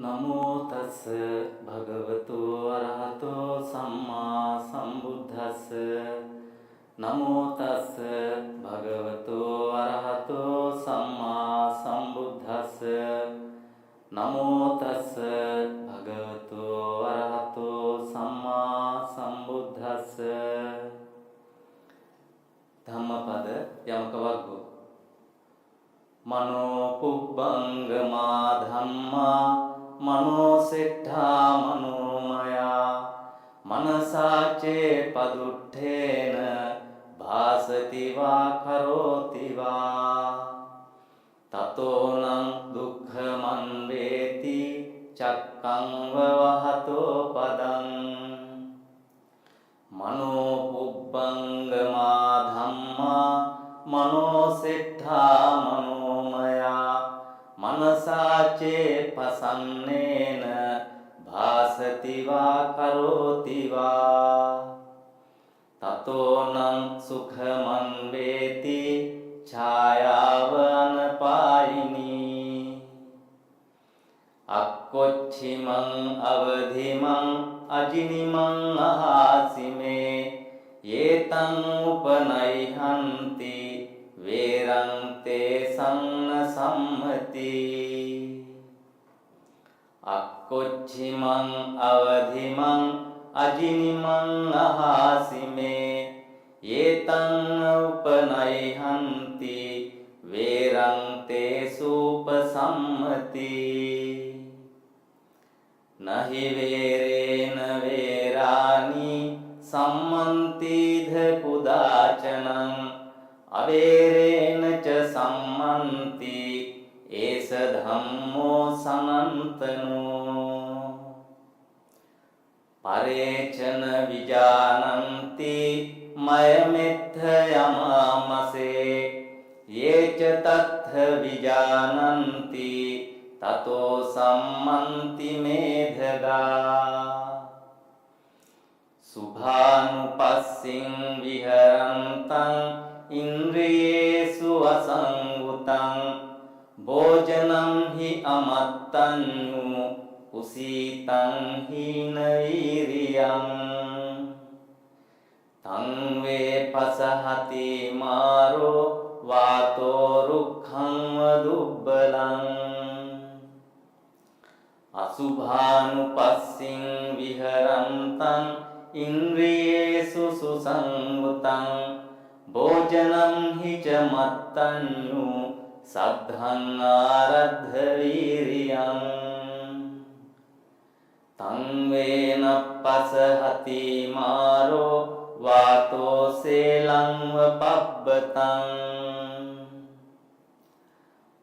නමෝ තස් භගවතු අරහතෝ සම්මා සම්බුද්දස්ස. නමෝ තස් භගවතු අරහතෝ සම්මා සම්බුද්දස්ස. නමෝ තස් භගවතු අරහතෝ සම්මා සම්බුද්දස්ස. ධම්මපද යමක වග්ගෝ. මනෝ පුබ්බංගමා ධම්මා මනෝ සෙට්ඨා මනෝමයා මනසාචේ පදුට්ඨේන භාසති වා කරෝති වා තතෝනං දුක්ඛමං වේති චක්ඛං වහතෝ පදං. මනෝ පුබ්බංගමා ධම්මා මනෝ සෙට්ඨා මනෝමයා මනසාචේ පසන්නේන භාසති වා කරෝති වා තතෝනං සුඛමං වේති ඡායාව අනපායිනී. අක්කොච්චිමං අවධිමං අජිනිමං අහාසිමේ යේතං උපනයිහන්ති වේරං තේ සංන සම්මති. අක්කොච්චිමං අවධිමං අජිනිමං අහාසිමේ යේතං උපනයිහන්ති වේරං තේ සූප සම්මති. නහි වේරේන වේරානි සම්මන්තිධ කුදාචනං අවේරේන ච සම්මන්ති ඒස ධම්මෝ සනන්තනෝ. පරේචන විජානන්ති මයමෙත්ථ යමාමසේ යේච තත්ථ විජානන්ති තතෝ සම්මන්ති මේධගා. සුභානුපස්සින් විහරන්තං ඉන්ද්‍රියේසු අසංගුතං භෝජනං හි අමත්තඤ්ඤු කුසීතං හීන වීරියං. තං වේ පසහති මාරෝ වාතෝ රුක්ඛං වදුබ්බලං. අසුභානුපස්සින් විහරන්තං ඉන්ද්‍රියේසු සුසංගුතං භෝජනං හි ච මත්තඤ්ඤු සද්ධං ආරද්ධ වීරියං. තං වේන පසහති මාරෝ වාතෝ සේලං වපබ්බතං.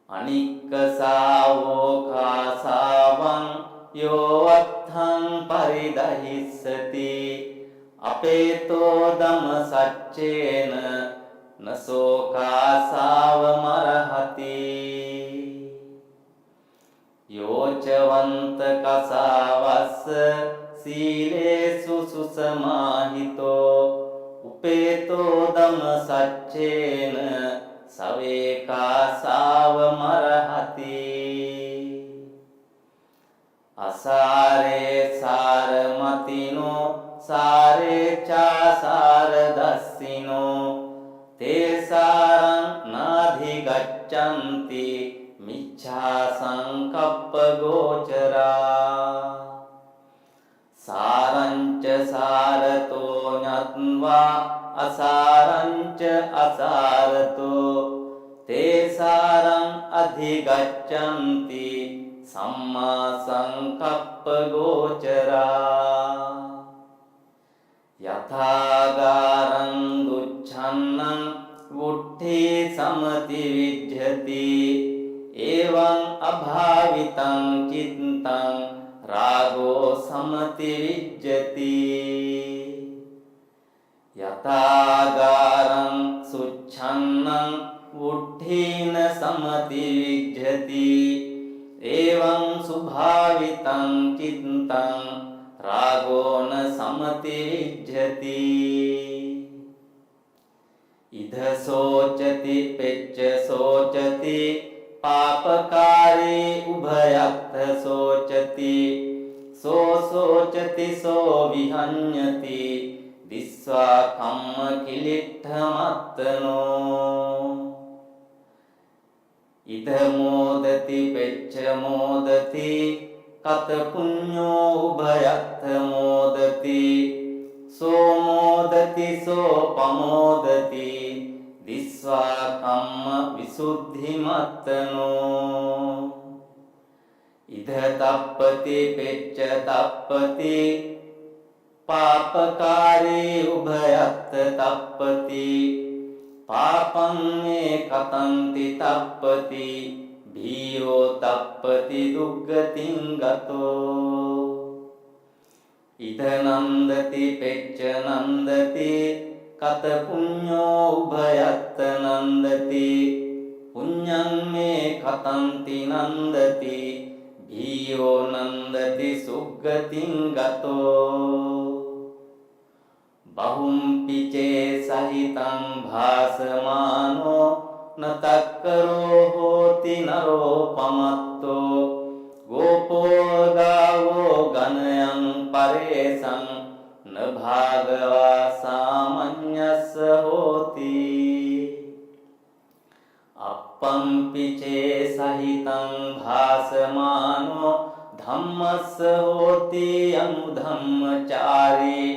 අනික්කසාවෝ කාසාවං යෝ අත්ථං පරිදහිස්සති අපේතෝ ධම්ම සච්චේන නසෝ කාසාව මරහති. යෝචවන්ත කසාවස්ස සීලේසු සුසමාහිතෝ උපේතෝ ධම්ම සච්චේන සවේ කාසාව මරහති. අසාරේ සාරමතිනෝ සාරේ චාසාර දස්සිනෝ තේසාරං නාධි ගච්ඡන්ති මිච්ඡා සංකප්ප ගෝචරා. සාරංච සාරතෝ ඤත්වා අසාරංච අසාරතෝ තේසාරං අධිගච්ඡන්ති සම්මා සංකප්ප ගෝචරා. යථාගාරං දුච්ඡන්නං වුට්ඨි සමති විජ්ජති එවං අභාවිතං චිත්තං රාගෝ සමති විජ්ජති. යථාගාරං සුච්ඡන්නං වුට්ඨීන සමති විජ්ජති එවං සුභාවිතං චිත්තං රාගෝන සමති විජ්ජති. ඉද සෝචති පෙච්ච සෝචති පාපකාරී උභයත්ථ සෝචති සෝ සෝචති සෝ විහඤ්ඤති දිස්වා කම්ම කිලිට්ඨමත්තනෝ ඉද මෝදති පෙච්ච මෝදති කත පුඤ්ඤෝ උභයත්ථ මෝදති සෝ මෝදති සෝ පමෝදති දිස්වා කම්ම විසුද්ධිමත්තනෝ ඉද තප්පති පෙච්ච තප්පති පාපකාරී උභයත්ථ තප්පති පාපං මේ කතන්ති තප්පති භීයෝ තප්පති දුග්ගතින් ගතෝ ඉද නන්දති පෙච්ච නන්දති කත පුඤ්ඤෝ උභයත්ථ නන්දති පුඤ්ඤං මේ කතන්ති නන්දති භීයෝ නන්දති සුග්ගතින් ගතෝ බහුම්පිචේ සහිතං භාසමානෝ නතක්කරෝ හෝති නරෝ පමත්තෝ ගෝපෝ ගාවෝ ගණයං පරේසං නභාගවා සාමඤ්ඤස්ස හෝති අප්පම්පිචේ සහිතං භාසමානෝ ධම්මස්ස හෝති අනුධම්මචාරී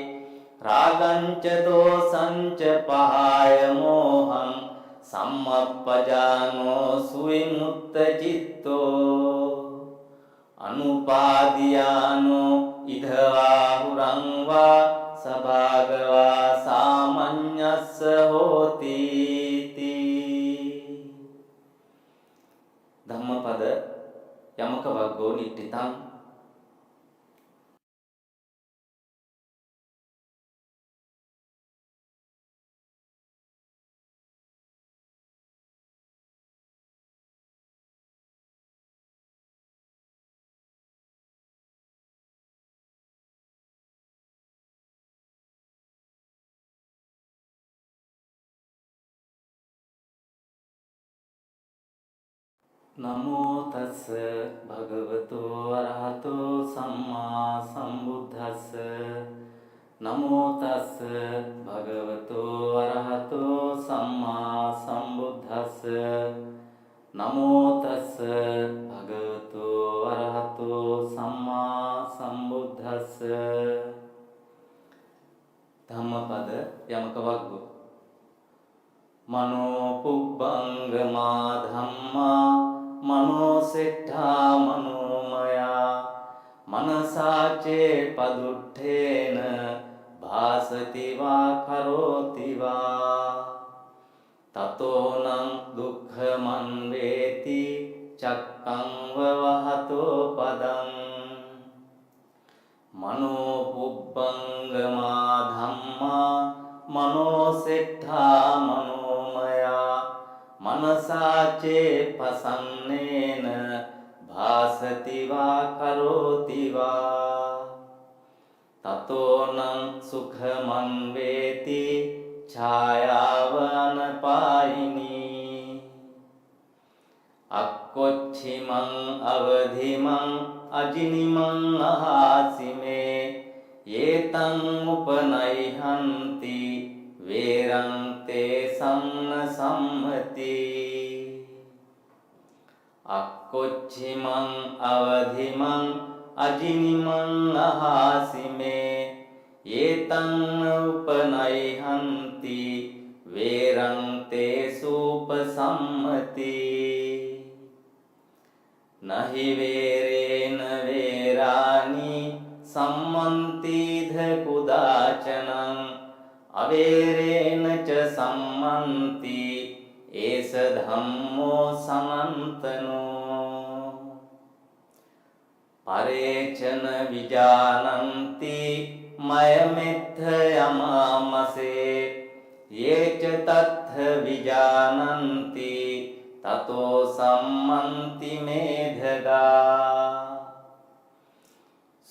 රාගංච දෝසංච පහාය මෝහං සම්මප්පජානෝ සුවිමුත්ත චිත්තෝ අනුපාදියානෝ ඉදවාහුරං වා සභාගවා සාමඤ්ඤස්ස හෝති ධම්මපද යමක වග්ගෝ නිට්ඨිතං නමෝ තස්ස භගවතෝ අරහතෝ සම්මා සම්බුද්දස්ස නමෝ තස්ස භගවතෝ අරහතෝ සම්මා සම්බුද්දස්ස නමෝ තස්ස භගවතෝ අරහතෝ සම්මා සම්බුද්දස්ස ධම්මපද යමක වග්ගෝ මනෝ පුබ්බංගමා ධම්මා මනෝ සෙට්ඨා මනෝමයා මනසාචේ පදුට්ඨේන භාසති වා කරෝති වා තතෝනං දුක්ඛමං වේති චක්ඛං වහතෝ පදං මනෝ පුබ්බංගමා ධම්මා මනෝ සෙට්ඨා මනෝමයා මනසාචේ පසන්නේන භාසති වා කරෝති වා තතෝනං සුඛමං වේති ඡායාවනපායිනී අක්කොච්චිමං අවධිමං අජිනිමං අහාසිමේ යේතං උපනයිහන්ති වේරං තේ සම්න සම්මති අක්කොච්චිමං අවධිමං අජිනිමං අහාසිමේ යේතං උපනයිහන්ති වේරං තේ සූප සම්මති නහි වේරේන වේරානි සම්මන්තිධ කුදාචනං අවේරේන ච සම්මන්ති ඒස ධම්මෝ සමන්තනෝ පරේචන විජානන්ති මයමෙත්ථ යමාමසේ යේච තත්ථ විජානන්ති තතෝ සම්මන්ති මේධගා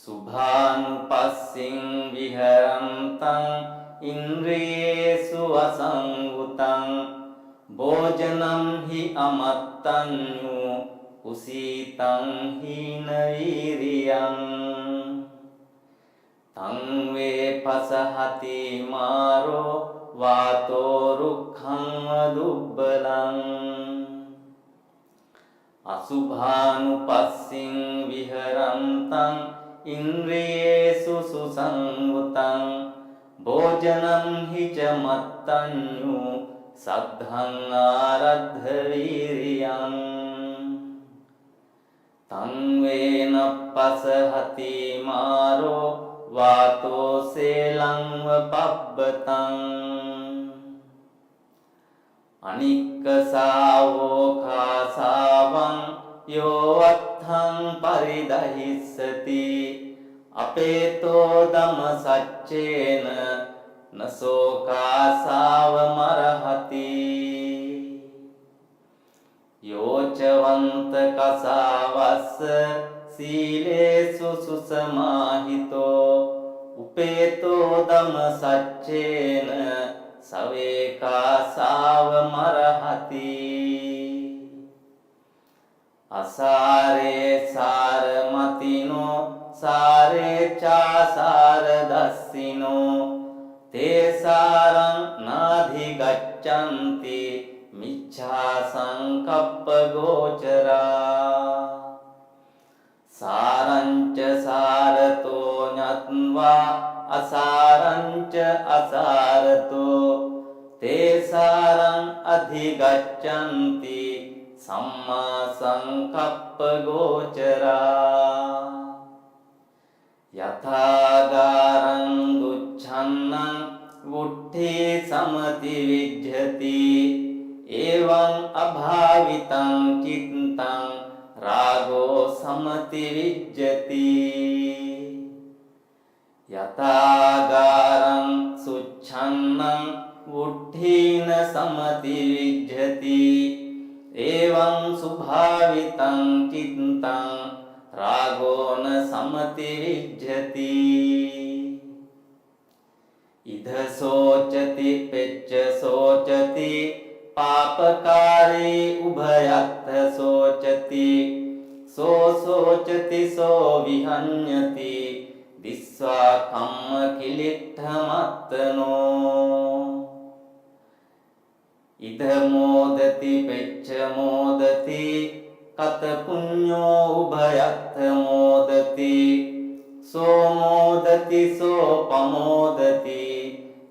සුභානුපස්සින් විහරන්තං ඉන්ද්‍රියේසු අසංගුතං භෝජනං හි අමත්තඤ්ඤු කුසීතං හීන වීරියං තං වේ පසහති මාරෝ වාතෝ රුක්ඛං වදුබ්බලං අසුභානුපස්සින් විහරන්තං ඉන්ද්‍රියේසු සුසංගතං භෝජනං හිච මත්තඤ්ඤු සද්ධං ආරද්ධ වීරියං තං වේන පසහති මාරෝ වාතෝ සේලං වපබ්බතං අනික්කසාවෝ කාසාවං යෝ අත්ථං පරිදහිස්සති අපේතෝ ධම්ම සච්චේන නසෝ කාසාව මරහති යෝචවන්ත කසාවස්ස සීලේසු සුසමාහිතෝ උපේතෝ ධම්ම සච්චේන සවේකාසාව මරහති අසාරේ සාරමතිනෝ සාරේ චාසාර දස්සිනෝ තේසාරං නාධි ගච්ඡන්ති මිච්ඡා සංකප්ප ගෝචරා සාරංච සාරතෝ ඤත්වා අසාරංච අසාරතෝ තේසාරං අධිගච්ඡන්ති සම්මා සංකප්ප ගෝචරා යථාගාරං දුච්ඡන්නං වුට්ඨි සමති විජ්ජති එවං අභාවිතං චිත්තං රාගෝ සමති විජ්ජති යථාගාරං සුච්ඡන්නං වුට්ඨීන සමති විජ්ජති එවං සුභාවිතං චිත්තං රාගෝන සමති විජ්ජති ඉද සෝචති පෙච්ච සෝචති පාපකාරී උභයත්ථ සෝචති සෝ සෝචති සෝ විහඤ්ඤති දිස්වා කම්ම කිලිට්ඨමත්තනෝ ඉද මෝදති පෙච්ච මෝදති කත පුඤ්ඤෝ උභයත්ථ මෝදති සෝ මෝදති සෝ පමෝදති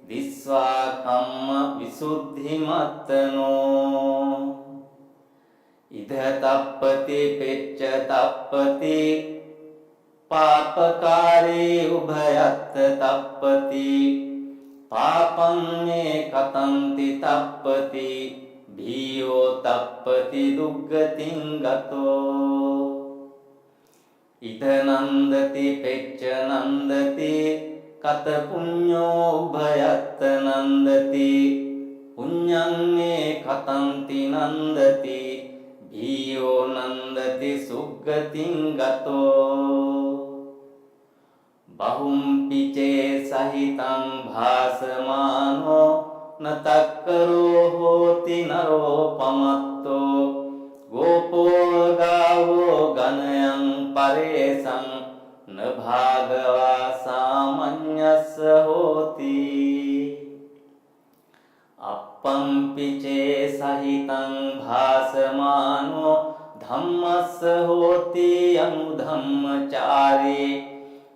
දිස්වා කම්ම විසුද්ධිමත්තනෝ ඉද තප්පති පෙච්ච තප්පති පාපකාරී උභයත්ථ තප්පති පාපං මේ කතන්ති තප්පති භීයෝ තප්පති දුග්ගතින් ගතෝ ඉද නන්දති පෙච්ච නන්දති කත පුඤ්ඤෝ උභයත්ථ නන්දති පුඤ්ඤං මේ කතන්ති නන්දති භීයෝ නන්දති සුග්ගතින් ගතෝ බහුම්පිචේ සහිතං භාසමානෝ නතක්කරෝ හෝති නරෝ පමත්තෝ ගෝපෝ ගාවෝ ගණයං පරේසං නභාගවා සාමඤ්ඤස්ස හෝති අප්පම්පිචේ සහිතං භාසමානෝ ධම්මස්ස හෝති අනුධම්මචාරේ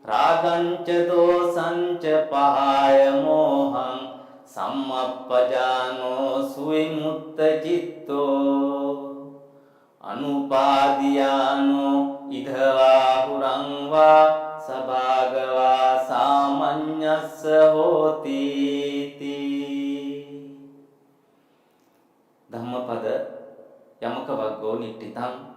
රාගංච දෝසංච පහාය මෝහං සම්මප්පජානෝ සුවිමුත්ත චිත්තෝ අනුපාදියානෝ ඉදවා හුරං වා සභාගවා සාමඤ්ඤස්ස හෝති ධම්මපද යමක වග්ගෝ නිට්ඨිතං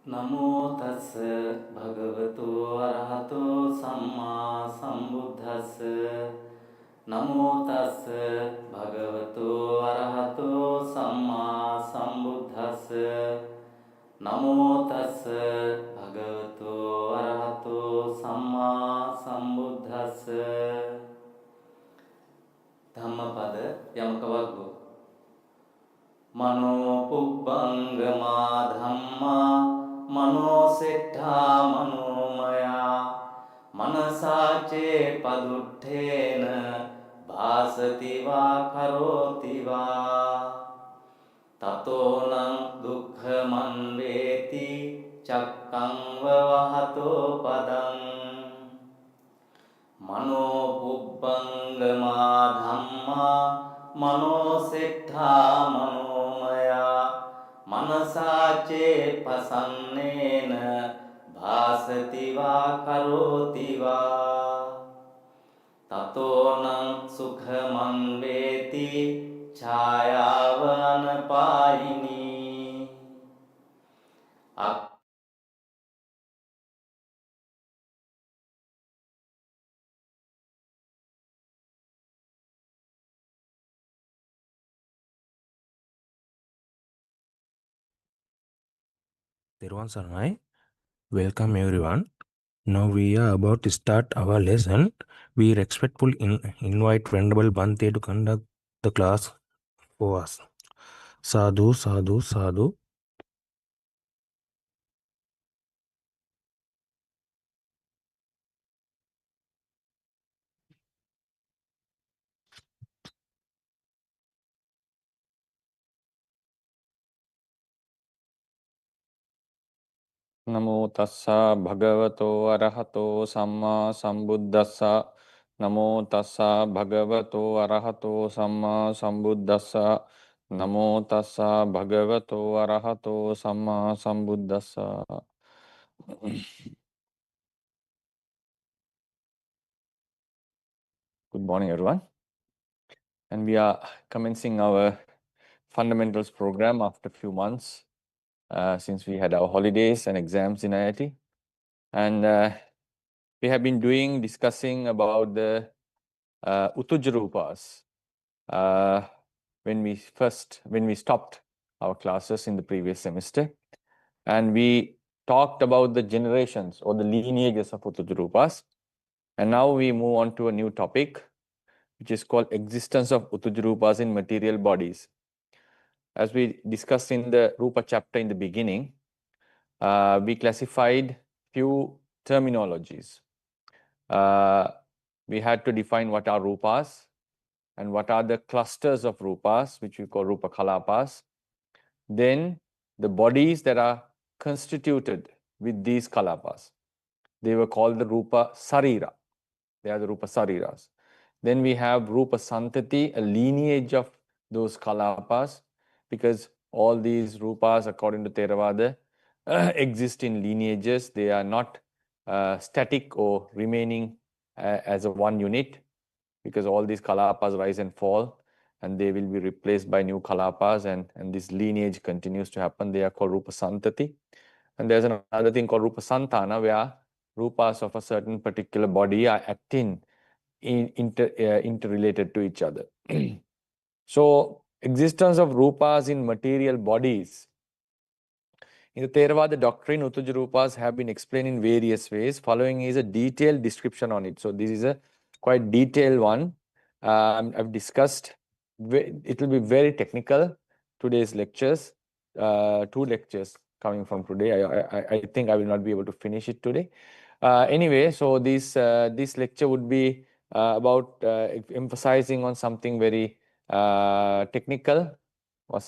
Namo tassa bhagavato arahato samma sambuddhassa. Namo tassa bhagavato arahato samma sambuddhassa. Namo tassa bhagavato arahato samma sambuddhassa. Dhammapada yamaka vaggo. Mano pubbangama dhamma mano settha manomaya manasace paduttena bhasati va karoti va tato nang dukkhaman veti cakkang vahato padang mano pubbangama dhamma mano settha manomaya manasace pasannena bhasati va karoti va tato nang sukhamang veti chayavana payini. Theravada Saranai. Welcome everyone. Now we are about to start our lesson. We respectfully invite Venerable Bhante to conduct the class for us. Sadhu, sadhu, sadhu. Namo tassa bhagavato arahato samma sambuddhassa. Namo tassa bhagavato arahato samma sambuddhassa. Namo tassa bhagavato arahato samma sambuddhassa. Good morning, everyone. And we are commencing our fundamentals program after a few months since we had our holidays and exams in IIT. And we have been discussing about the Uttujrupas when we stopped our classes in the previous semester, and we talked about the generations or the lineages of Uttujrupas. And now we move on to a new topic, which is called existence of Uttujrupas in material bodies. As we discussed in the Rūpa chapter in the beginning, we classified few terminologies. We had to define what are Rūpas and what are the clusters of Rūpas, which we call Rūpa Kalapas. Then the bodies that are constituted with these Kalapas, they were called the Rūpa Sarira. They are the Rūpa Sariras. Then we have Rūpa Santati, a lineage of those Kalapas, because all these Rūpas, according to Theravada, exist in lineages. They are not static or remaining as a one unit, because all these Kalapas rise and fall, and they will be replaced by new Kalapas, and this lineage continues to happen. They are called Rūpa Santati. And there's another thing called Rūpa Santana, where Rūpas of a certain particular body are acting interrelated to each other. So, existence of Rūpas in material bodies. In the Theravada doctrine, Uttujrupas have been explained in various ways. Following is a detailed description on it. So this is a quite detailed one. I've discussed, it will be very technical, today's lectures, 2 lectures coming from today. I think I will not be able to finish it today. Anyway, so this lecture would be about emphasizing on something very technical, or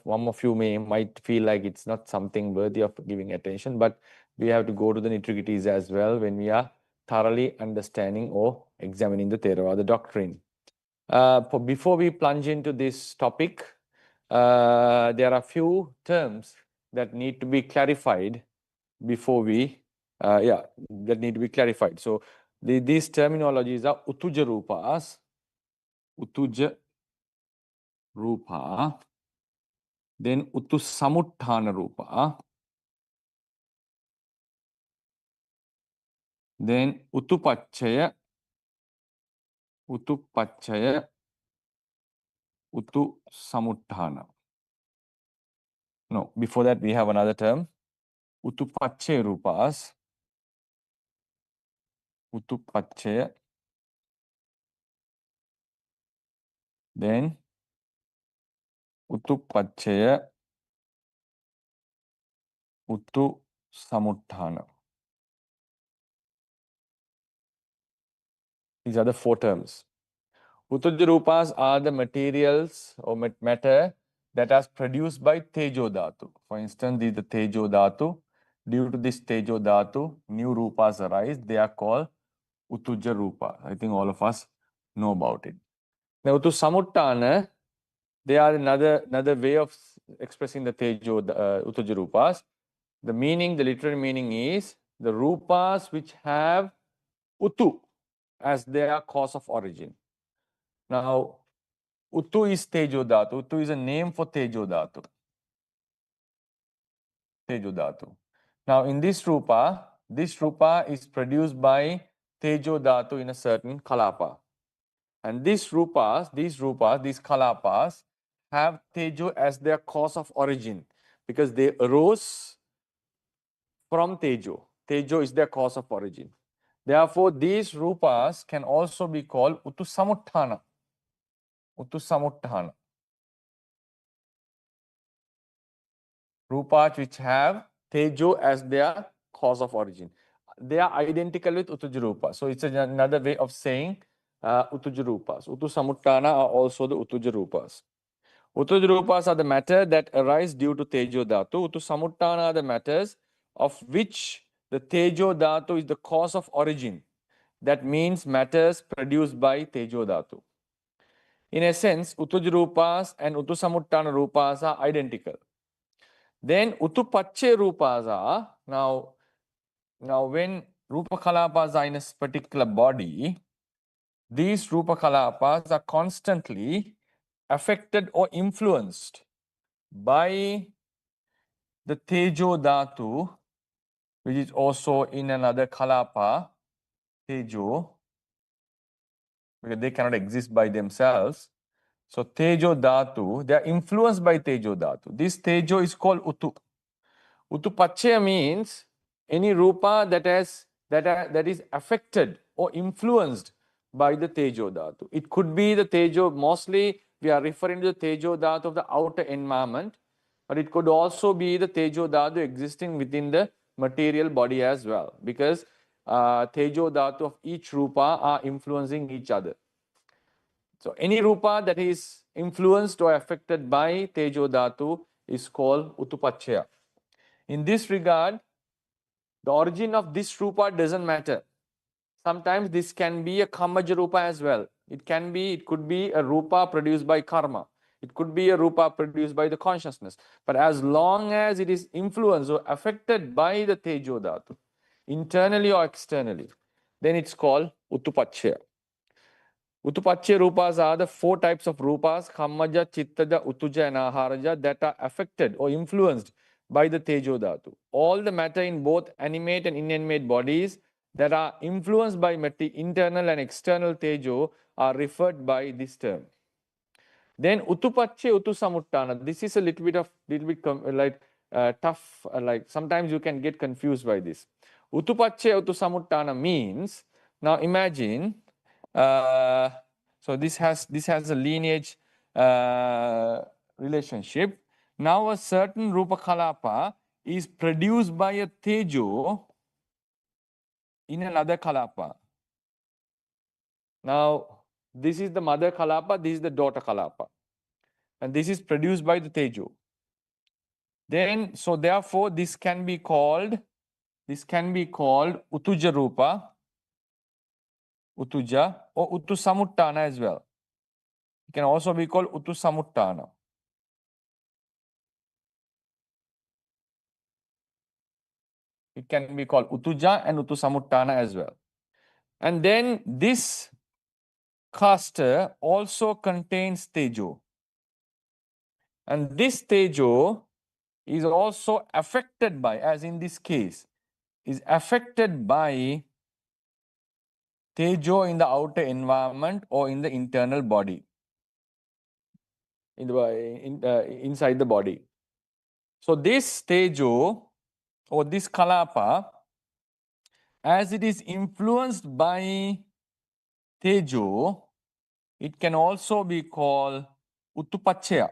one of you might feel like it's not something worthy of giving attention, but we have to go to the nitty-gritties as well when we are thoroughly understanding or examining the Theravada doctrine. Before we plunge into this topic, there are a few terms that need to be clarified before we, that need to be clarified. So these terminologies are Uttuja Rupas, Uttuja Rupa, then Uttusamutthana Rupa, then Utupachaya, Utu Samuttana. No, before that we have another term, Utupachaya Rupas, Utupachaya, then Utupachaya, Utu Samuttana. These are the 4 terms. Utujarupas are the materials or matter that are produced by Tejo Dhatu. For instance, this is the Tejo Dhatu. Due to this Tejo Dhatu, new Rupas arise. They are called Utujarupa. I think all of us know about it. Now, Utu Samuttana, they are another way of expressing the Tejo Utujarupas. The meaning, the literal meaning is the Rupas which have Utu as their cause of origin. Now, Utu is Tejo Dhatu. Utu is a name for Tejo Dhatu. Tejo Dhatu. Now, in this Rupa is produced by Tejo Dhatu in a certain Kalapa. And these Kalapas have Tejo as their cause of origin because they arose from Tejo. Tejo is their cause of origin. Therefore, these Rupas can also be called Utu Samuttana. Utu Samuttana. Rupas which have Tejo as their cause of origin. They are identical with Utujarupa. So it's another way of saying Utujarupas. Utu Samuttana are also the Utujarupas. Utujarupas are the matter that arise due to Tejo Dhatu. Utu Samuttana are the matters of which the Tejo Dhatu is the cause of origin. That means matters produced by Tejo Dhatu. In essence, Utujarupas and Utu Samuttana Rupas are identical. Then Utupache Rupas are, now when Rupa Kalapas are in a particular body, these Rupa Kalapas are constantly affected or influenced by the Tejo Dhatu, which is also in another Kalapa, Tejo, because they cannot exist by themselves. So Tejo Dhatu, they are influenced by Tejo Dhatu. This Tejo is called Utu. Utupachya means any Rupa that is affected or influenced by the Tejo Dhatu. It could be the Tejo, mostly we are referring to the Tejo Dhatu of the outer environment, but it could also be the Tejo Dhatu existing within the material body as well, because Tejo Dhatu of each Rupa are influencing each other. So any Rupa that is influenced or affected by Tejo Dhatu is called Utupachya. In this regard, the origin of this Rupa doesn't matter. Sometimes this can be a Kammaja Rupa as well. It could be a Rupa produced by karma. It could be a Rupa produced by the consciousness. But as long as it is influenced or affected by the Tejo Dhatu, internally or externally, then it's called Utupachya. Utupachya Rupas are the 4 types of Rupas, Kammaja, Chittaja, Utuja and Aharaja, that are affected or influenced by the Tejo Dhatu. All the matter in both animate and inanimate bodies that are influenced by internal and external Tejo are referred by this term. Then Utupache, Utu Samuttana. This is a little bit tough. Like sometimes you can get confused by this. Utupache, Utu Samuttana means, now imagine, so this has a lineage relationship. Now a certain Rupa Kalapa is produced by a Tejo in another Kalapa. Now this is the mother Kalapa, this is the daughter Kalapa. And this is produced by the Tejo. Then, so therefore this can be called Utuja Rupa, Utuja, or Utu Samuttana as well. It can also be called Utu Samuttana. It can be called Utuja and Utu Samuttana as well. And then this caster also contains Tejo. And this Tejo is also affected by, as in this case, is affected by Tejo in the outer environment or in the internal body, inside the body. So this Tejo or this Kalapa, as it is influenced by Tejo, it can also be called Uttupachaya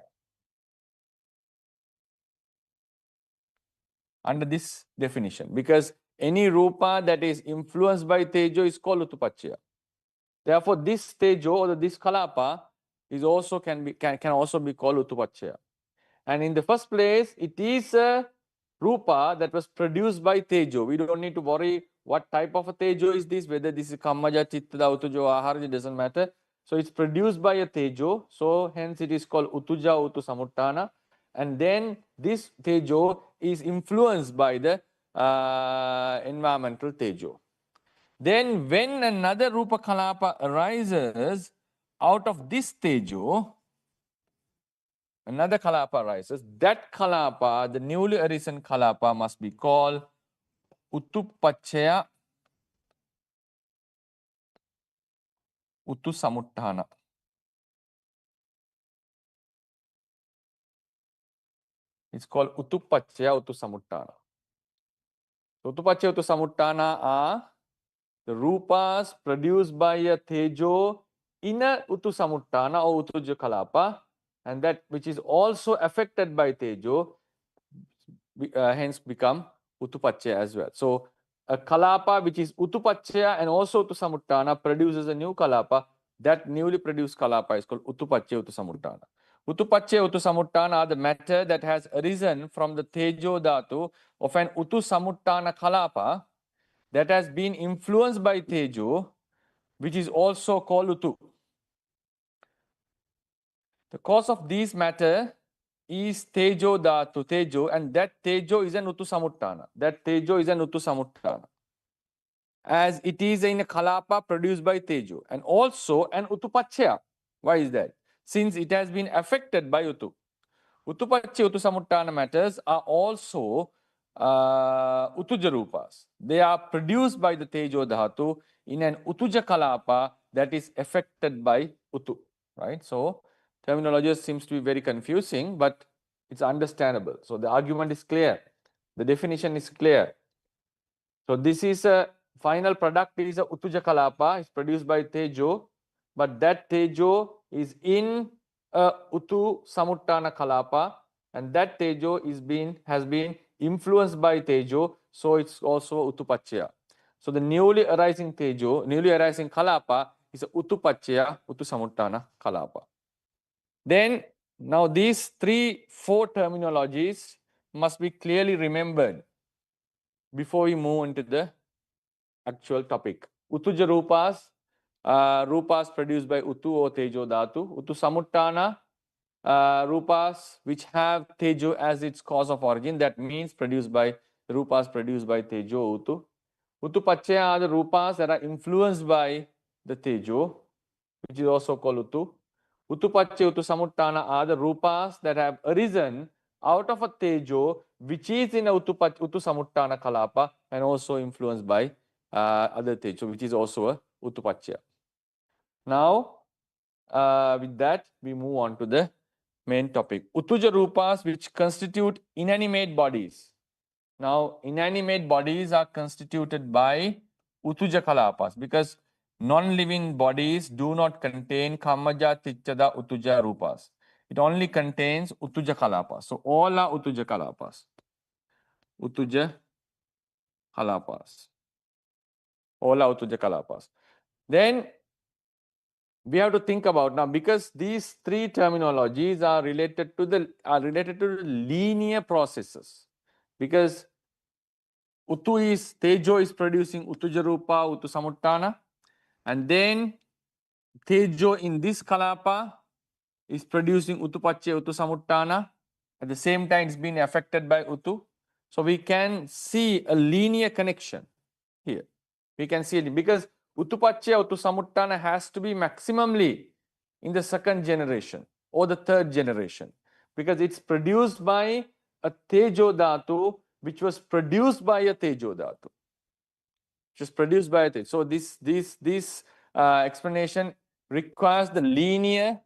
under this definition, because any Rupa that is influenced by Tejo is called Uttupachaya. Therefore, this Tejo or this Kalapa is also can also be called Uttupachaya. And in the first place, it is a Rupa that was produced by Tejo. We don't need to worry what type of a Tejo is this, whether this is Kammaja, Chittada, Utujo, Ahara, it doesn't matter. So it's produced by a Tejo. So hence it is called Utuja, Utu Samuttana. And then this Tejo is influenced by the environmental Tejo. Then when another Rupa Kalapa arises out of this Tejo, another Kalapa arises, that Kalapa, the newly arisen Kalapa, must be called Uttupachaya Uttu Samuttana. It's called Uttupachaya Uttu Samuttana. Uttupachaya Uttu Samuttana are the Rupas produced by a Tejo in a Uttu Samuttana or Uttuja Kalapa, and that which is also affected by Tejo, hence become Uttupachaya as well. So a Kalapa which is Uttupachaya and also Uttu Samuttana produces a new Kalapa. That newly produced Kalapa is called Uttupachaya Uttu Samuttana. Uttupachaya Uttu Samuttana are the matter that has arisen from the Tejo Dhatu of an Uttu Samuttana Kalapa that has been influenced by Tejo, which is also called Uttu. The cause of these matter is Tejo Dhatu, Tejo, and that Tejo is an Uttu Samuttana. That Tejo is an Uttu Samuttana, as it is in a Kalapa produced by Tejo, and also an Uttupachaya. Why is that? Since it has been affected by Uttu. Uttupachaya, Uttu Samuttana matters are also Uttuja Rupas. They are produced by the Tejo Dhatu in an Uttuja Kalapa that is affected by Uttu. Right? So, terminology seems to be very confusing, but it's understandable. So, the argument is clear. The definition is clear. So, this is a final product is a Uttuja Kalapa. It's produced by Tejo, but that Tejo is in a Uttu Samuttana Kalapa, and that Tejo has been influenced by Tejo, so it's also Uttupachaya. So the newly arising Tejo, newly arising Kalapa is a Uttupachaya, Uttu Samuttana Kalapa. Then now these 4 terminologies must be clearly remembered before we move into the actual topic. Uttuja Rupas, Rupas produced by Uttu or Tejo Dhatu. Uttu Samuttana, Rupas which have Tejo as its cause of origin, that means Rupas produced by Tejo Uttu. Uttupachaya are the Rupas that are influenced by the Tejo, which is also called Uttu. Uttupachaya, Uttu Samuttana are the Rupas that have arisen out of a Tejo, which is in a Uttu Samuttana Kalapa and also influenced by other Tejo, which is also a Uttupachaya. Now, with that, we move on to the main topic. Uttuja Rupas, which constitute inanimate bodies. Now, inanimate bodies are constituted by Uttuja Kalapas because non-living bodies do not contain Kammaja, Tichchada, Uttuja Rupas. It only contains Uttuja Kalapas. So, all are Uttuja Kalapas. Uttuja Kalapas. All are Uttuja Kalapas. Then, we have to think about now, because these 3 terminologies are related to the linear processes, because Tejo is producing Uttuja Rupa, Uttu Samuttana, and then Tejo in this Kalapa is producing Uttupachaya, Uttu Samuttana. At the same time, it's been affected by Uttu. So we can see a linear connection here. We can see it because Uttupachaya, Uttu Samuttana has to be maximally in the 2nd generation or the 3rd generation, because it's produced by a Tejo Dhatu which was produced by a Tejo Dhatu. which is produced by a Tejo. So this explanation requires the linear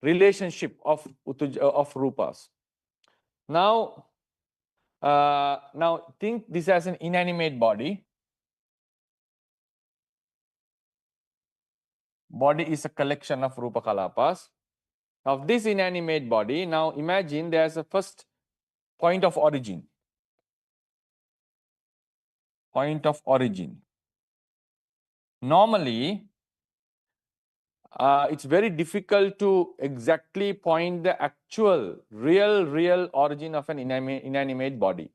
relationship of Rupas. Now think this as an inanimate body. Body is a collection of Rupa Kalapas. Of this inanimate body, now imagine there's a first point of origin. Point of origin. Normally, it's very difficult to exactly point the actual, real origin of an inanimate body.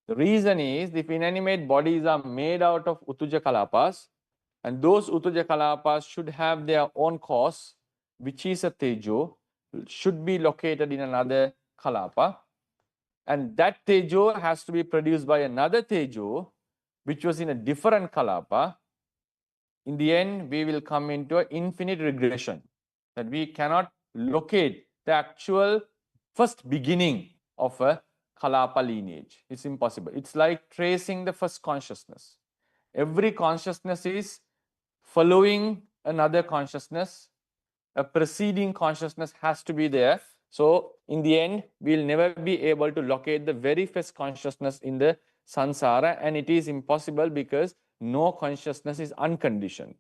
The reason is, if inanimate bodies are made out of Uttuja Kalapas, and those Uttuja Kalapas should have their own cause, which is a Tejo, should be located in another Kalapa. And that Tejo has to be produced by another Tejo, which was in a different Kalapa. In the end, we will come into an infinite regression, that we cannot locate the actual first beginning of a Kalapa lineage. It's impossible. It's like tracing the first consciousness. Every consciousness is following another consciousness. A preceding consciousness has to be there. So in the end, we'll never be able to locate the very first consciousness in the samsara, and it is impossible because no consciousness is unconditioned.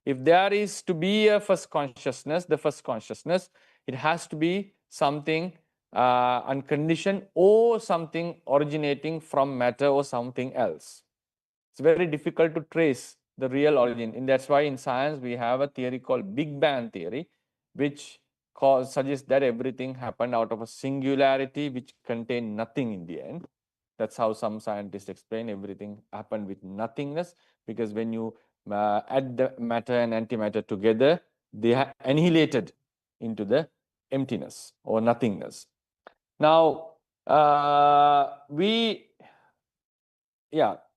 If there is to be a first consciousness, the first consciousness, it has to be something unconditioned or something originating from matter or something else. It's very difficult to trace the real origin, and that's why in science we have a theory called Big Bang theory, which suggests that everything happened out of a singularity which contained nothing in the end. That's how some scientists explain everything happened with nothingness, because when you add the matter and antimatter together, they are annihilated into the emptiness or nothingness. Now,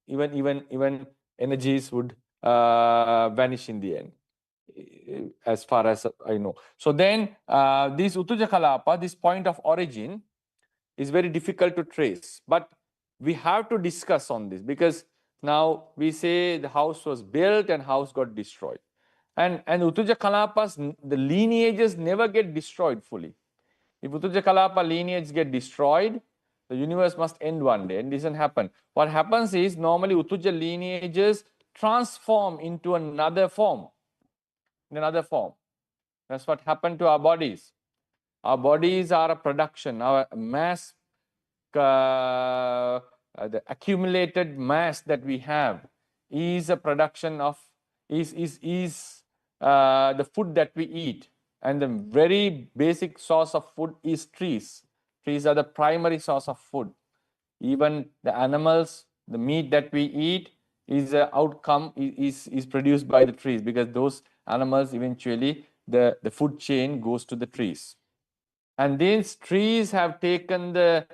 even energies would vanish in the end, as far as I know. So then this Uttuja Kalapa, this point of origin, is very difficult to trace. But we have to discuss on this, because now we say the house was built and house got destroyed. And Uttuja Kalapas, the lineages never get destroyed fully. If Uttuja Kalapa lineage get destroyed, the universe must end one day, and it doesn't happen. What happens is, normally Uttuja lineages transform into another form. That's what happened to our bodies. Our bodies are a production, our mass, the accumulated mass that we have is a production of, the food that we eat. And the very basic source of food is trees. Trees are the primary source of food. Even the animals, the meat that we eat is an outcome, is produced by the trees, because those animals eventually, the food chain goes to the trees. And these trees have taken the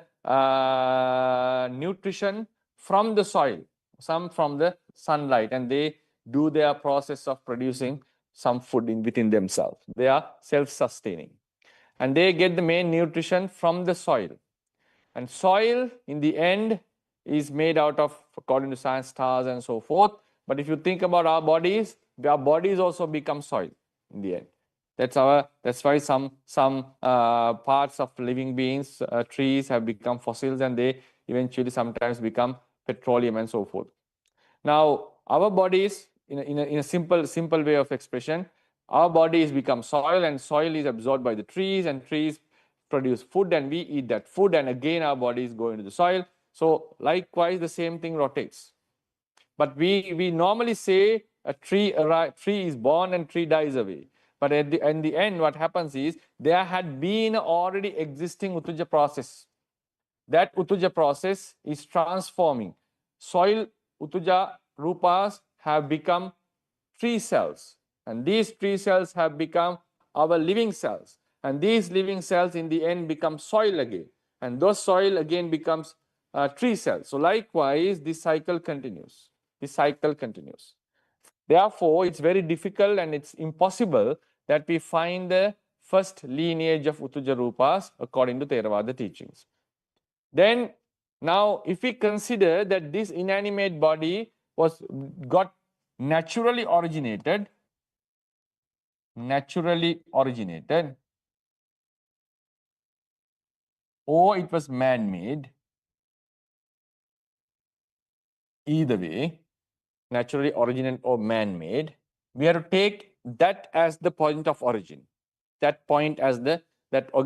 nutrition from the soil, some from the sunlight, and they do their process of producing some food within themselves. They are self-sustaining. And they get the main nutrition from the soil. And soil, in the end, is made out of, according to science, stars and so forth. But if you think about our bodies also become soil in the end. That's why some parts of living beings, trees, have become fossils, and they eventually sometimes become petroleum and so forth. Now, our bodies, in a simple way of expression, our bodies become soil, and soil is absorbed by the trees, and trees produce food, and we eat that food, and again our bodies go into the soil. So likewise, the same thing rotates. But we normally say a tree is born and tree dies away. But in the end, what happens is, there had been already existing Uttuja process. That Uttuja process is transforming. Soil Uttuja Rupas have become tree cells. And these tree cells have become our living cells. And these living cells in the end become soil again. And those soil again becomes tree cells. So likewise, this cycle continues. Therefore, it's very difficult and it's impossible that we find the first lineage of Uttuja Rupas according to Theravada teachings. Then, now if we consider that this inanimate body got naturally originated, or it was man-made. Either way, naturally originated or man-made, we have to take that as the point of origin. That point as that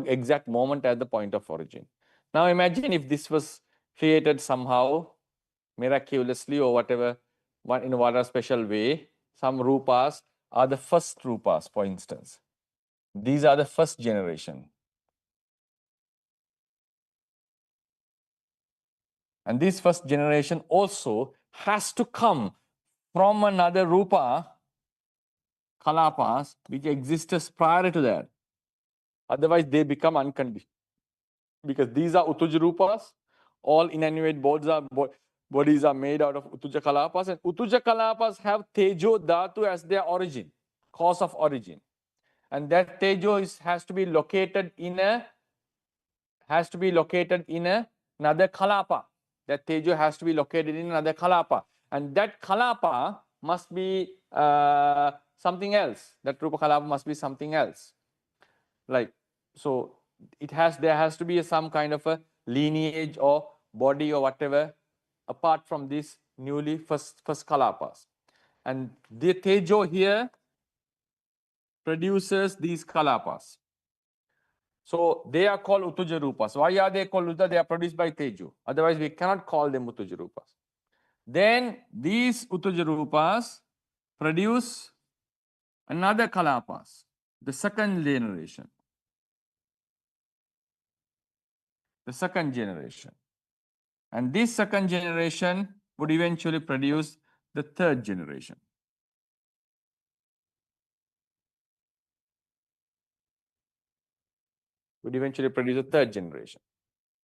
exact moment as the point of origin. Now imagine if this was created somehow miraculously or whatever, in a special way. Some rupas are the first rupas, for instance. These are the first generation. And this first generation also has to come from another rupa, kalapas, which existed prior to that. Otherwise, they become unconditioned. Because these are utuja rupas, all inanimate bodies are made out of utuja kalapas, and utuja kalapas have tejo dhatu as their origin, cause of origin. And that tejo has to be located in another kalapa. That tejo has to be located in another kalapa. And that kalapa must be something else. That rupa kalapa must be something else. Like, so there has to be some kind of a lineage or body or whatever apart from these newly first kalapas. And the tejo here produces these kalapas. So they are called utuja rupas. Why are they called utuja? They are produced by tejo. Otherwise, we cannot call them utuja rupas. Then these utuja rupas produce another kalapas, the second generation. And this second generation would eventually produce the third generation.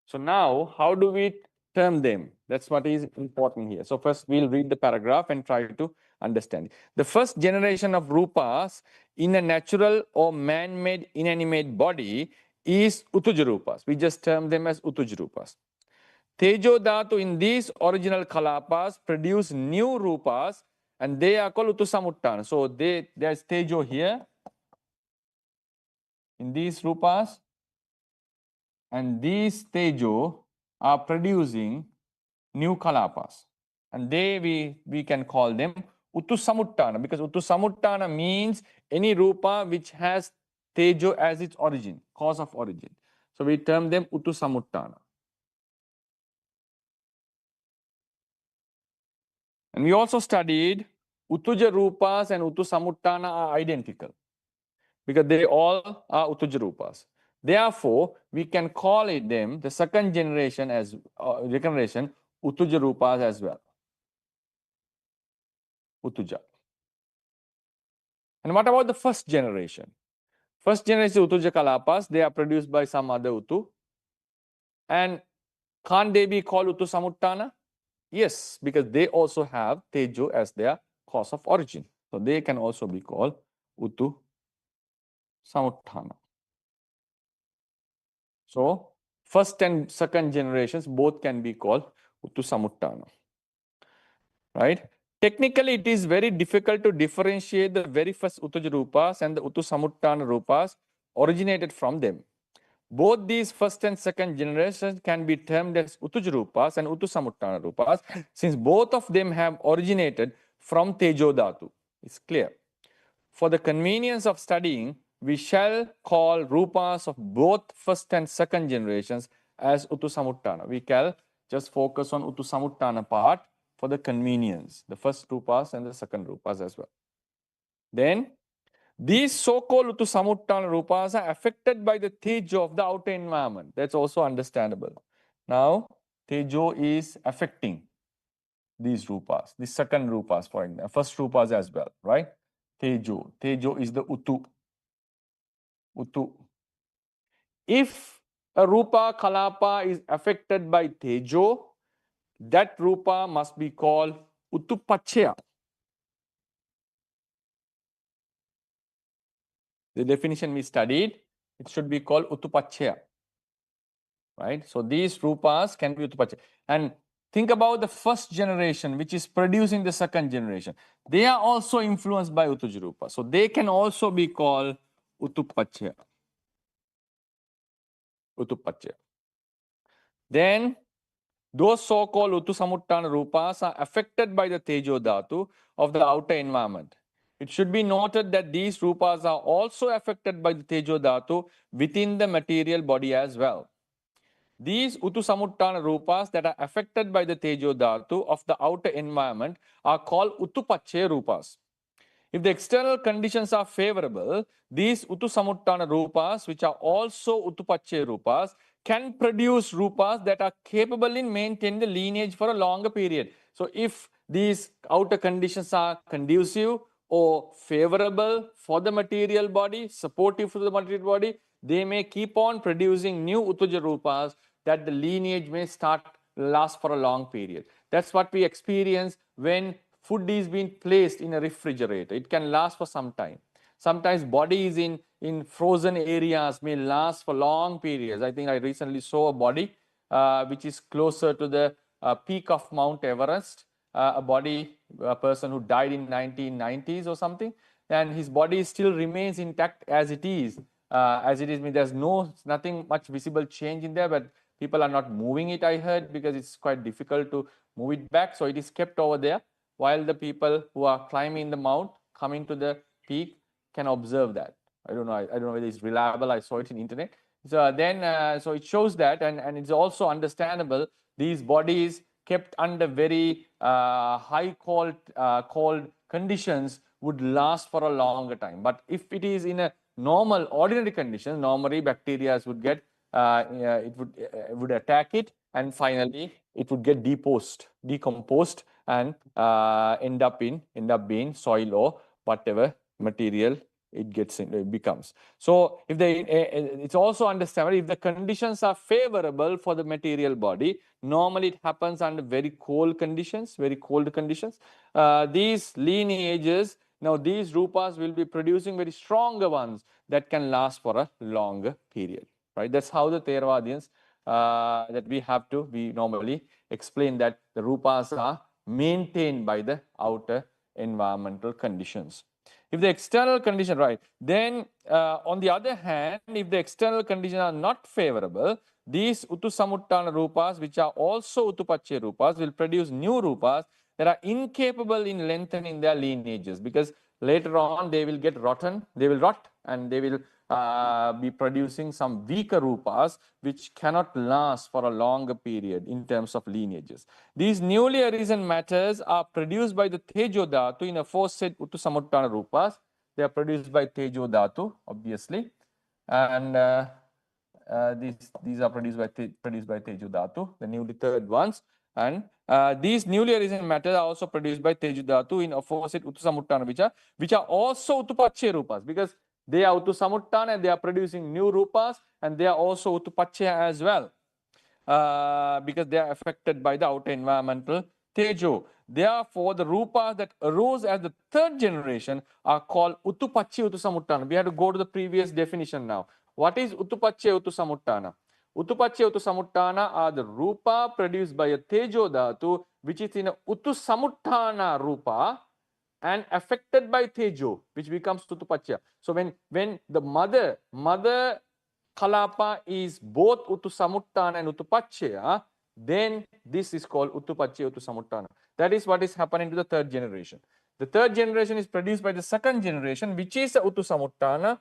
So now, how do we term them? That's what is important here. So first, we'll read the paragraph and try to understand. The first generation of rupas in a natural or man-made inanimate body is utuja rupas. We just term them as utuja rupas. Tejo dhatu in these original kalapas produce new rupas, and they are called utusamuttana. So there's tejo here in these rupas, and these tejo are producing new kalapas, and we can call them utusamuttana, because utusamuttana means any rupa which has tejo as its origin, cause of origin. So we term them utusamuttana. And we also studied utuja rupas and utusamuttana are identical because they all are utuja rupas. Therefore, we can call them the second generation as utuja rupas as well. Utuja. And what about the first generation? First generation utuja kalapas, they are produced by some other utu. And can't they be called utusamuttana? Yes, because they also have tejo as their cause of origin. So they can also be called utusamuttana. So first and second generations both can be called utusamuttana. Right? Technically, it is very difficult to differentiate the very first utuja rupas and the utusamuttana rupas originated from them. Both these first and second generations can be termed as utuja rupas and utusamuttana rupas, since both of them have originated from tejo dhatu. It's clear. For the convenience of studying, we shall call rupas of both first and second generations as utusamuttana. We can just focus on utusamuttana part for the convenience, the first rupas and the second rupas as well. Then, these so-called utusamuttana rupas are affected by the tejo of the outer environment. That's also understandable. Now, tejo is affecting these rupas, the second rupas, for example, first rupas as well, right? Tejo. Tejo is the utu. If a rupa kalapa is affected by tejo, that rupa must be called utupachya. The definition we studied, it should be called utupachya. Right? So these rupas can be utupachya. And think about the first generation, which is producing the second generation. They are also influenced by Utujarupa. So they can also be called Utupachya. Utupachya. Then those so-called Utusamuttana Rupas are affected by the Tejo Dhatu of the outer environment. It should be noted that these Rupas are also affected by the Tejo Dhatu within the material body as well. These Utusamuttana Rupas that are affected by the Tejo Dhatu of the outer environment are called Utupachya Rupas. If the external conditions are favorable, these Utusamuttana Rupas, which are also Utupachya Rupas, can produce Rupas that are capable in maintaining the lineage for a longer period. So if these outer conditions are conducive or favorable for the material body, supportive for the material body, they may keep on producing new Utuja Rupas that the lineage may last for a long period. That's what we experience when food is being placed in a refrigerator. It can last for some time. Sometimes bodies in frozen areas may last for long periods. I think I recently saw a body which is closer to the peak of Mount Everest, a person who died in 1990s or something, and his body still remains intact as it is. There's nothing much visible change in there, but people are not moving it, I heard, because it's quite difficult to move it back. So it is kept over there while the people who are climbing the mount, coming to the peak, can observe that. I don't know whether it's reliable. I saw it in internet. So then, so it shows that, and it's also understandable. These bodies kept under very high cold conditions would last for a longer time. But if it is in a normal, ordinary condition, normally bacteria would get, it would attack it, and finally it would get decomposed, and end up being soil or whatever material it becomes. So if it's also understandable, if the conditions are favorable for the material body, normally it happens under very cold conditions. These lineages, now these rupas will be producing very stronger ones that can last for a longer period, right? That's how the Theravadians that we normally explain that the rupas are maintained by the outer environmental conditions. If the external condition, right, then on the other hand, if the external conditions are not favorable, these Utusamuttana Rupas, which are also Utupachya Rupas, will produce new Rupas that are incapable in lengthening their lineages, because later on they will rot, and they will be producing some weaker Rupas which cannot last for a longer period in terms of lineages. These newly arisen matters are produced by the Tejo Dhatu in aforesaid Utusamuttana Rupas. They are produced by Tejo Dhatu, obviously, and these are produced by Tejo Dhatu, the newly third ones. And these newly arisen matters are also produced by Tejo Dhatu in aforesaid Utusamuttana, which are also Utupachya Rupas, because they are Utusamuttana and they are producing new Rupas, and they are also Utupachya as well, because they are affected by the outer environmental Tejo. Therefore, the Rupas that arose as the third generation are called Utupachya Utusamuttana. We have to go to the previous definition now. What is Utupachya Utusamuttana? Utupachya Utusamuttana are the Rupa produced by a Tejo Dhatu, which is in a Utusamuttana Rupa and affected by Tejo, which becomes Utupachya. So when the mother Kalapa is both Utusamuttana and Utupachya, then this is called Utupachya Utusamuttana. That is what is happening to the third generation. The third generation is produced by the second generation, which is Utusamuttana,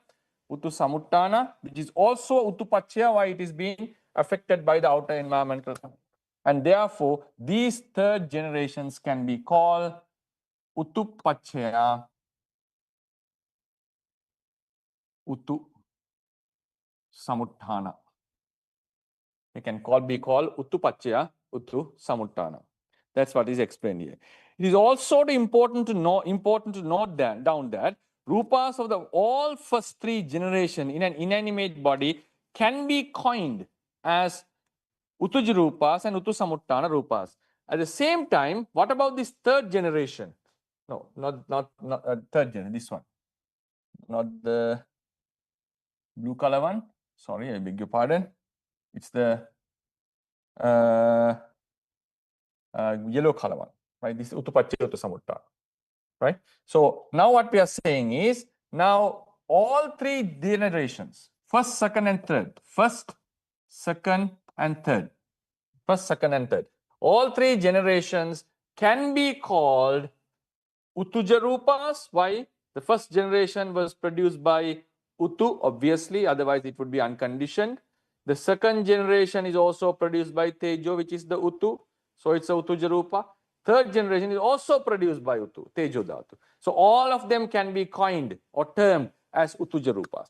which is also Utupachya, why it is being affected by the outer environmental. And therefore, these third generations can be called Utupachya, Utusamuttana. They can be called Utupachya, Utusamuttana. That's what is explained here. It is also important to note that Rupas of the all first three generations in an inanimate body can be coined as Utuj Rupas and Utusamuttana Rupas. At the same time, what about this third generation? No, not third generation, this one. Not the blue color one. Sorry, I beg your pardon. It's the yellow color one, right? This is Utupacchaya Uttasamuttana, right? So now what we are saying is, now all three generations, first, second, and third, first, second, and third, first, second, and third, all three generations can be called Utuja Rupas. Why? The first generation was produced by Utu, obviously, otherwise it would be unconditioned. The second generation is also produced by Tejo, which is the Utu. So it's a Utuja Rupa. Third generation is also produced by Utu, Tejo Dhatu. So all of them can be coined or termed as Utuja Rupas.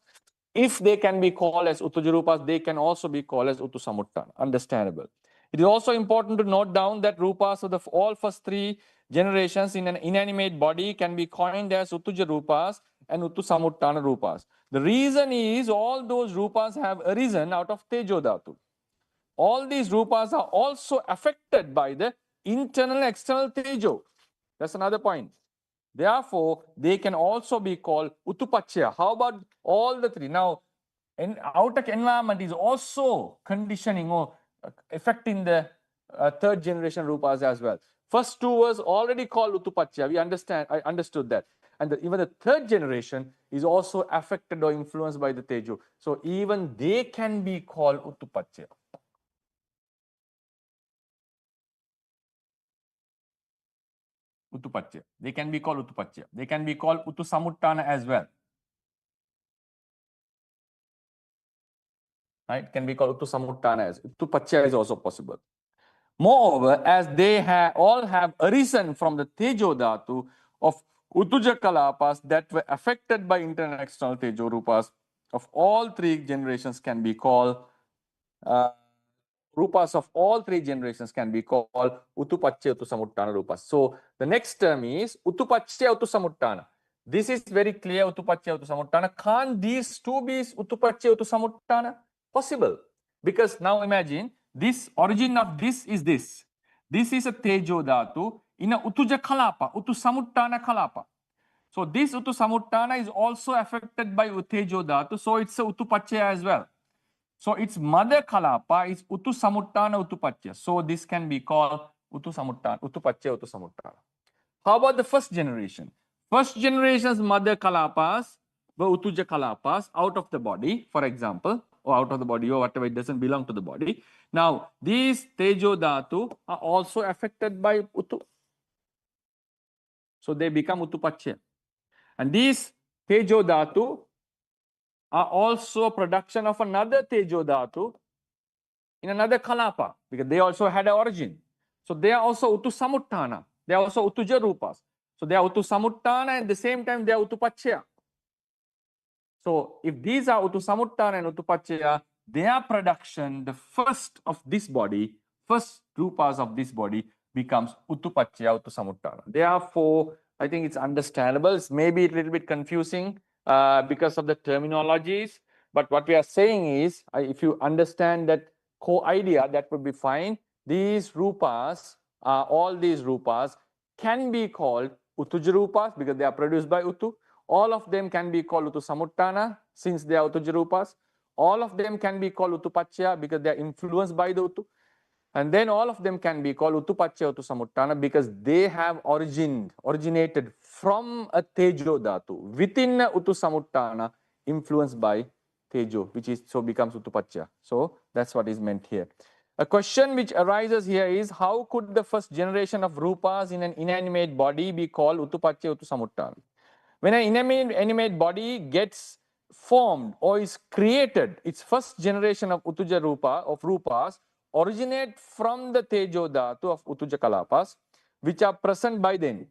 If they can be called as Utuja Rupas, they can also be called as Utu Samuttana. Understandable. It is also important to note down that Rupas of the all first three generations in an inanimate body can be coined as Utuja Rupas and Utu Samuttana Rupas. The reason is all those Rupas have arisen out of Tejo Dhatu. All these Rupas are also affected by the internal and external Tejo. That's another point. Therefore, they can also be called Utupacchaya. How about all the three? Now, outer environment is also conditioning or affecting the third generation Rupas as well. First two was already called Utupacchaya. I understood that. And even the third generation is also affected or influenced by the Tejo. So even they can be called Utupacchaya. Utupacchaya. They can be called Utupacchaya. They can be called Utu Samuttana as well. Right? Can be called Utu Samuttana as Utupacchaya is also possible. Moreover, as they all have arisen from the Tejo Dhatu of Utuja Kalapas that were affected by internal and external Tejo Rupas of all three generations can be called Rupas of all three generations can be called Utupacchaya Utusamuttana Rupas. So the next term is Utupacchaya Utusamuttana. This is very clear, Utupacchaya Utusamuttana. Can't these two be Utupacchaya Utusamuttana? Possible. Because now imagine, this origin of this is this. This is a Tejo Dhatu in a Utuja Kalapa, Utusamuttana Kalapa. So this Utusamuttana is also affected by Tejo Dhatu. So it's a Utupacchaya as well. So its mother kalapa is Utu Samuttana Utupacchaya. So this can be called Utu Samuttana, Utupacchaya Utu Samuttana. How about the first generation? First generation's mother kalapas were Utuja kalapas out of the body, for example, or out of the body or whatever, it doesn't belong to the body. Now, these Tejo Dhatu are also affected by Utu. So they become Utupacchaya. And these Tejo Dhatu are also a production of another Tejo Dhatu in another kalapa, because they also had an origin. So they are also Utu Samuttana. They are also Utuja Rupas. So they are Utu Samuttana and at the same time they are Utupacchaya. So if these are Utu Samuttana and Utupacchaya, their production, the first of this body, first Rupas of this body becomes Utupacchaya, Utu Samuttana. Therefore, I think it's understandable. It's maybe a little bit confusing because of the terminologies. But what we are saying is, if you understand that core idea, that would be fine. These Rupas, all these Rupas can be called Utuja Rupas because they are produced by Utu. All of them can be called Utu Samuttana since they are Utuja Rupas. All of them can be called Utupacchaya because they are influenced by the Utu. And then all of them can be called Utupacchaya Utu Samuttana because they have originated from a Tejo Dhatu within a Utu Samuttana influenced by Tejo, which is so becomes Utupacchaya. So that's what is meant here. A question which arises here is, how could the first generation of Rupas in an inanimate body be called Utupacchaya Utu Samuttana? When an inanimate body gets formed or is created, its first generation of Utuja Rupa, of Rupas, originate from the Tejo Dhatu of Utuja Kalapas, which are present by then.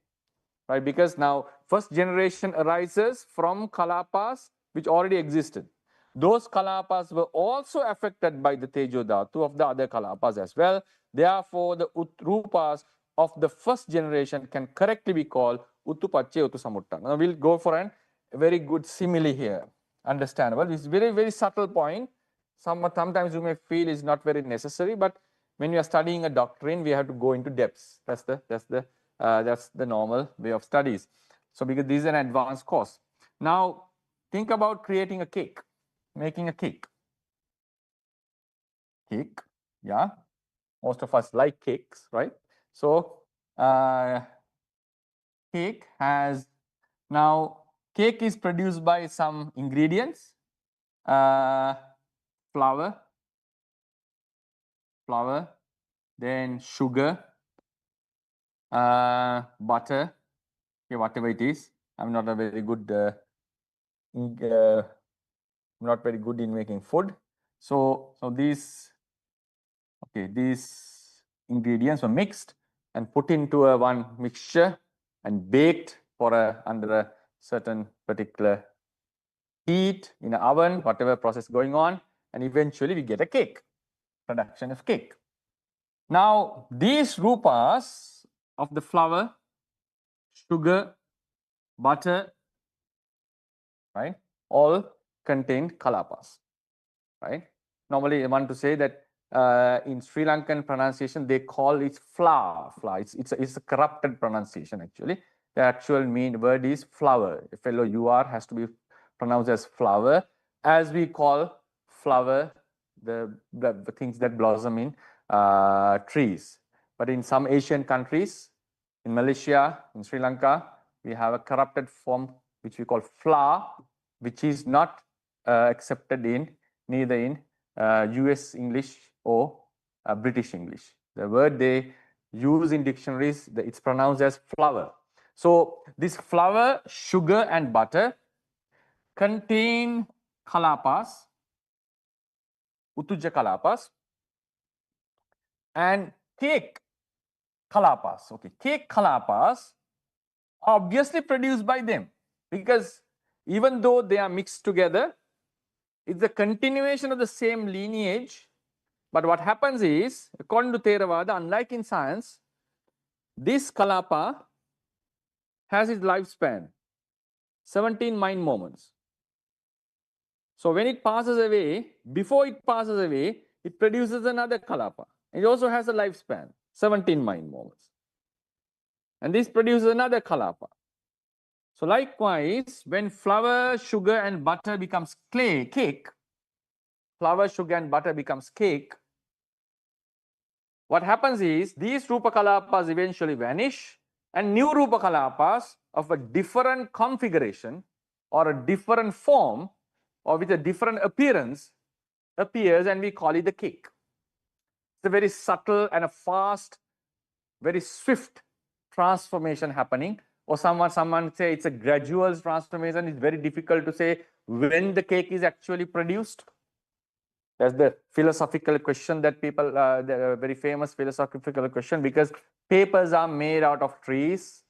Right? Because now first generation arises from Kalapas which already existed. Those Kalapas were also affected by the Tejo Dhatu of the other Kalapas as well. Therefore, the Rupas of the first generation can correctly be called Utupacchaya Utu Samuttana. Now we'll go for a very good simile here. Understandable. It's very, very subtle point. Sometimes you may feel is not very necessary, but when you are studying a doctrine, we have to go into depths. That's the normal way of studies. So because this is an advanced course. Now think about creating a cake, making a cake. Cake, yeah. Most of us like cakes, right? So cake has, now cake is produced by some ingredients, flour, then sugar, butter, okay, whatever it is. I'm not a very good, not very good in making food. So these ingredients were mixed and put into one mixture and baked for under a certain particular heat in an oven, whatever process going on, and eventually we get a cake, production of cake. Now these rupas of the flour, sugar, butter, right, all contain kalapas, right? Normally I want to say that in Sri Lankan pronunciation they call it flour. It's a corrupted pronunciation actually. The actual word is flower. FLOUR has to be pronounced as flower, as we call flower the things that blossom in trees. But in some Asian countries, in Malaysia, in Sri Lanka, we have a corrupted form which we call flour, which is not accepted in neither in US English or British English. The word they use in dictionaries, it's pronounced as flour. So this flour, sugar and butter contain kalapas, utuja kalapas, and cake kalapas. Okay, cake kalapas are obviously produced by them, because even though they are mixed together, it's a continuation of the same lineage. But what happens is, according to Theravada, unlike in science, this kalapa has its lifespan, 17 mind moments. So when it passes away, before it passes away, it produces another kalapa. It also has a lifespan, 17 mind moments. And this produces another kalapa. So likewise, when flour, sugar and butter becomes cake, flour, sugar and butter becomes cake, what happens is these Rupa Kalapas eventually vanish and new Rupa Kalapas of a different configuration or a different form or with a different appearance appears, and we call it the cake. It's a very subtle and a fast, very swift transformation happening. Or someone say it's a gradual transformation. It's very difficult to say when the cake is actually produced. That's the philosophical question that people, the very famous philosophical question, because papers are made out of trees.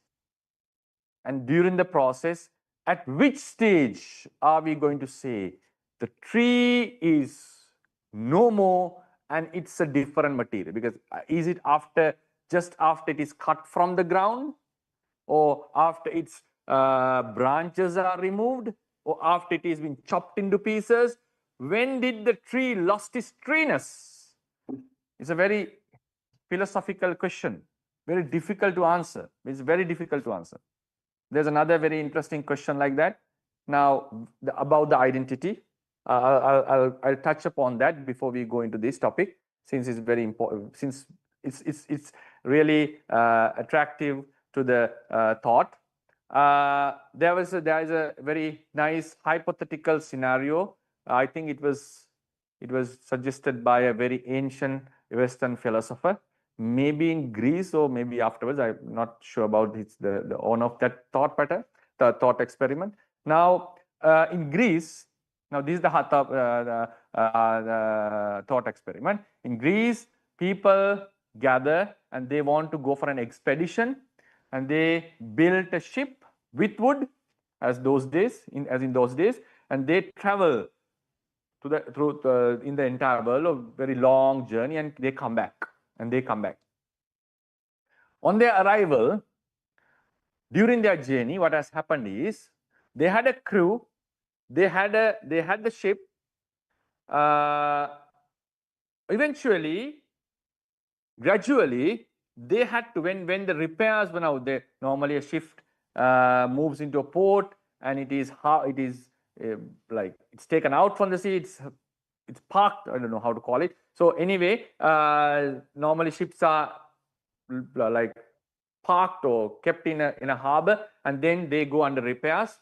And during the process, at which stage are we going to say the tree is no more and it's a different material? Because is it just after it is cut from the ground, or after its branches are removed, or after it has been chopped into pieces? When did the tree lost its treeness? It's a very philosophical question, very difficult to answer. It's very difficult to answer. There's another very interesting question like that. Now, about the identity. I'll touch upon that before we go into this topic, since it's very important, since it's really attractive to the thought. There is a very nice hypothetical scenario. I think it was suggested by a very ancient Western philosopher, maybe in Greece or maybe afterwards. I'm not sure about the owner of that thought pattern, the thought experiment. Now, in Greece, now this is the thought experiment. In Greece, people gather and they want to go for an expedition, and they built a ship with wood, as in those days, and they travel in the entire world, a very long journey, and they come back. On their arrival, during their journey, what has happened is they had a crew, they had the ship. Eventually, gradually, they had to, when the repairs were out there, normally a ship moves into a port, and like it's taken out from the sea, it's parked, I don't know how to call it. So anyway, normally ships are like parked or kept in a harbor, and then they go under repairs.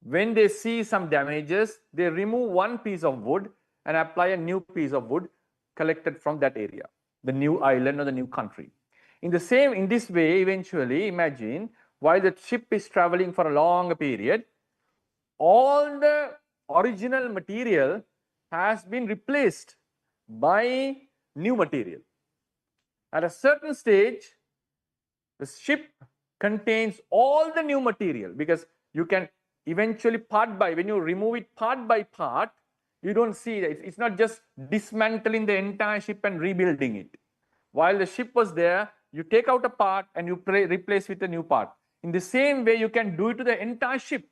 When they see some damages, they remove one piece of wood and apply a new piece of wood collected from that area, the new island or the new country. In this way, eventually, imagine while the ship is traveling for a long period, all the original material has been replaced by new material. At a certain stage, the ship contains all the new material, because you can eventually when you remove it part by part, you don't see it. It's not just dismantling the entire ship and rebuilding it. While the ship was there, you take out a part and you replace with a new part. In the same way, you can do it to the entire ship.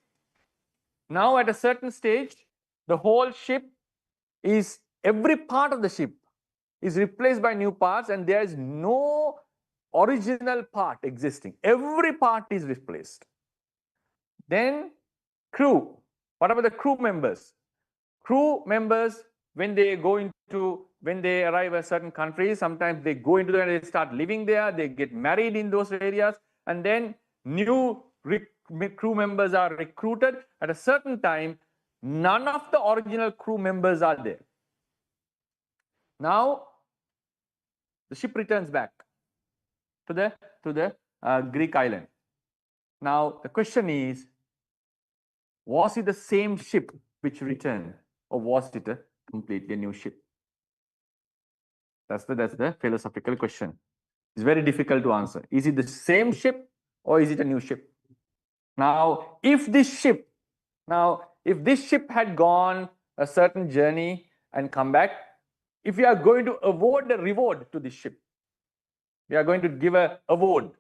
Now, at a certain stage, the whole ship every part of the ship is replaced by new parts, and there is no original part existing. Every part is replaced. Then crew. What about the crew members? Crew members, when they arrive at certain countries, sometimes they go into there, they start living there, they get married in those areas, and then new crew members are recruited. At a certain time, none of the original crew members are there. Now, the ship returns back to the Greek island. Now, the question is, was it the same ship which returned, or was it a completely new ship? That's the philosophical question. It's very difficult to answer. Is it the same ship, or is it a new ship? Now, if this ship had gone a certain journey and come back, if we are going to award a reward to this ship, we are going to give a award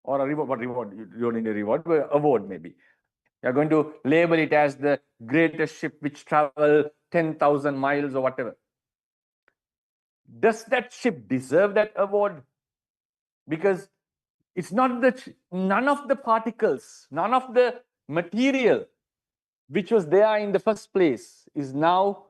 or a reward. What reward? You don't need a reward, but award maybe. We are going to label it as the greatest ship which traveled 10,000 miles or whatever. Does that ship deserve that award? Because it's not none of the particles, none of the material which was there in the first place is now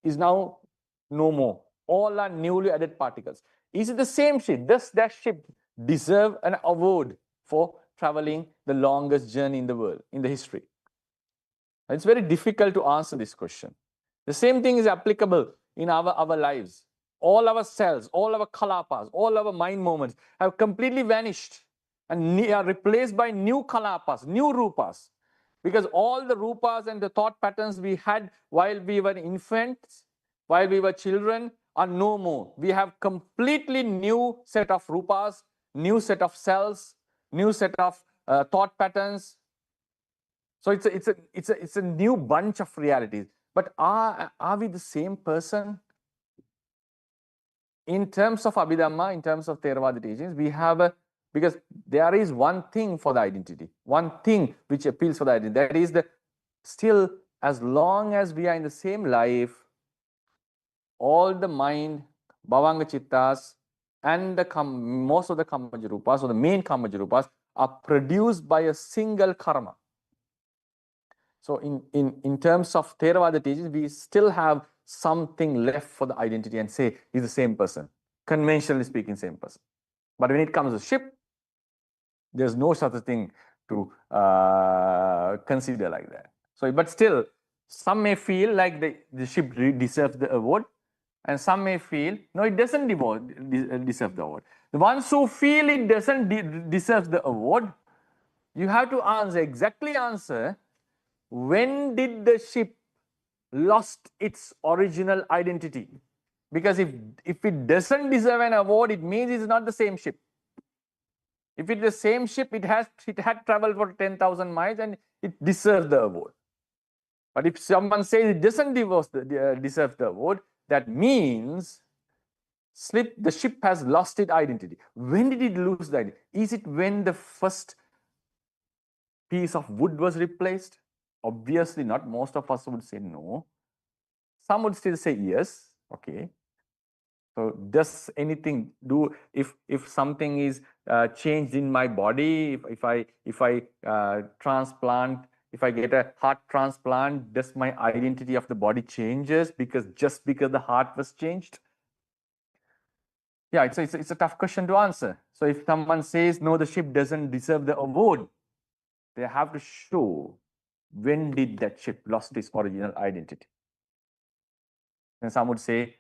no more. All are newly added particles. Is it the same ship? Does that ship deserve an award for traveling the longest journey in the world, in the history? It's very difficult to answer this question. The same thing is applicable in our lives. All our cells, all our kalapas, all our mind moments have completely vanished and are replaced by new kalapas, new rupas. Because all the rupas and the thought patterns we had while we were infants, while we were children, are no more. We have completely new set of rupas, new set of cells, new set of thought patterns. So it's a new bunch of realities. But are we the same person? In terms of Abhidhamma, in terms of Theravada teachings, we have because there is one thing for the identity, one thing which appeals for the identity. That is still, as long as we are in the same life, all the mind, bhavanga chittas, and most of the Kammaja Rupas, or the main Kammaja Rupas, are produced by a single karma. So in terms of Theravada teachings, we still have something left for the identity and say he's the same person. Conventionally speaking, same person. But when it comes to ship, there's no such a thing to consider like that. So, but still, some may feel like the ship deserves the award, and some may feel, no, it doesn't deserve the award. The ones who feel it doesn't deserve the award, you have to answer, when did the ship lost its original identity? Because if it doesn't deserve an award, it means it's not the same ship. If it's the same ship, it had traveled for 10,000 miles and it deserves the award. But if someone says it doesn't deserve the award, that means the ship has lost its identity. When did it lose the identity? Is it when the first piece of wood was replaced? Obviously not. Most of us would say no. Some would still say yes. Okay. So does anything do, if something is changed in my body, if I transplant, if I get a heart transplant, does my identity of the body changes because the heart was changed? Yeah, it's a tough question to answer. So if someone says, no, the ship doesn't deserve the award, they have to show when did that ship lost its original identity. And some would say,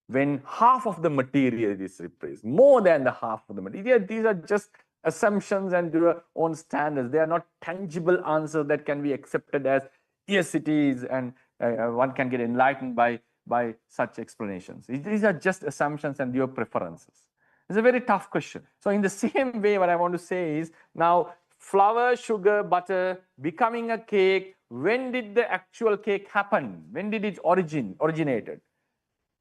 when half of the material is replaced, more than the half of the material. These are just assumptions and their own standards. They are not tangible answers that can be accepted as, yes, it is, and one can get enlightened by such explanations. These are just assumptions and your preferences. It's a very tough question. So in the same way, what I want to say is, now flour, sugar, butter becoming a cake, when did the actual cake happen? When did it originated?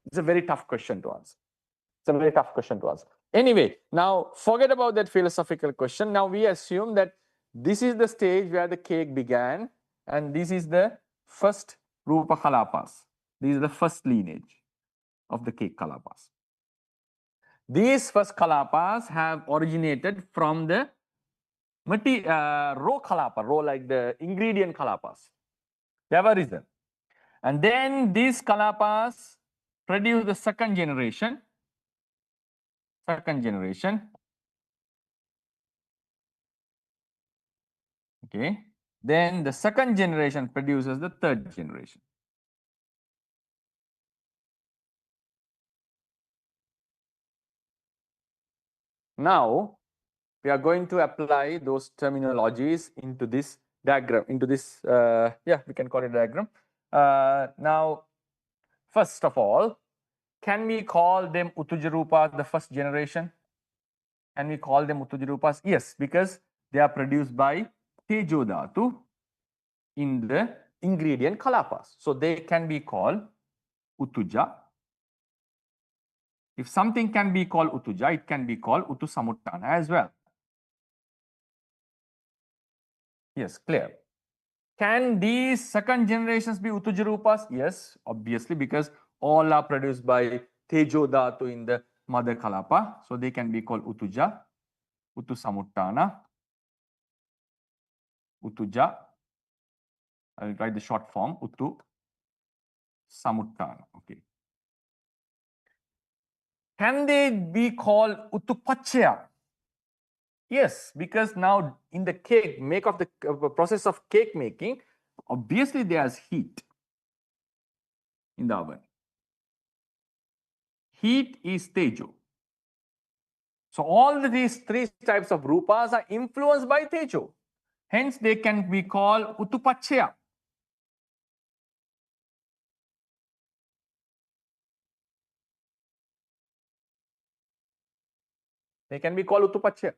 It's a very tough question to answer. It's a very tough question to answer. Anyway, now forget about that philosophical question. Now we assume that this is the stage where the cake began, and this is the first Rūpa Kalapas. This is the first lineage of the cake Kalapas. These first Kalapas have originated from the raw Kalapa, raw like the ingredient Kalapas. They have arisen. And then these Kalapas produce the second generation. Okay. Then the second generation produces the third generation. Now, we are going to apply those terminologies into this diagram, into this, yeah, we can call it diagram. Now, first of all, can we call them Uttūja the first generation? Can we call them Uttūja? Yes, because they are produced by Tejo Dhatu in the ingredient Kalapas. So they can be called Uttūja. If something can be called Uttūja, it can be called Uttu-samuttana as well. Yes, clear. Can these second generations be Uttūja? Yes, obviously, because all are produced by Tejo Dhatu in the mother Kalapa. So they can be called Uttūja, Uttu-samuttana, Uttūja. I will write the short form, Uttu-samuttana. Okay. Can they be called Uttupacchaya? Yes, because now in the cake, process of cake making, obviously there's heat in the oven. Heat is Tejo. So all these three types of Rupas are influenced by Tejo. Hence, they can be called Uttupacchaya. They can be called Uttupacchaya.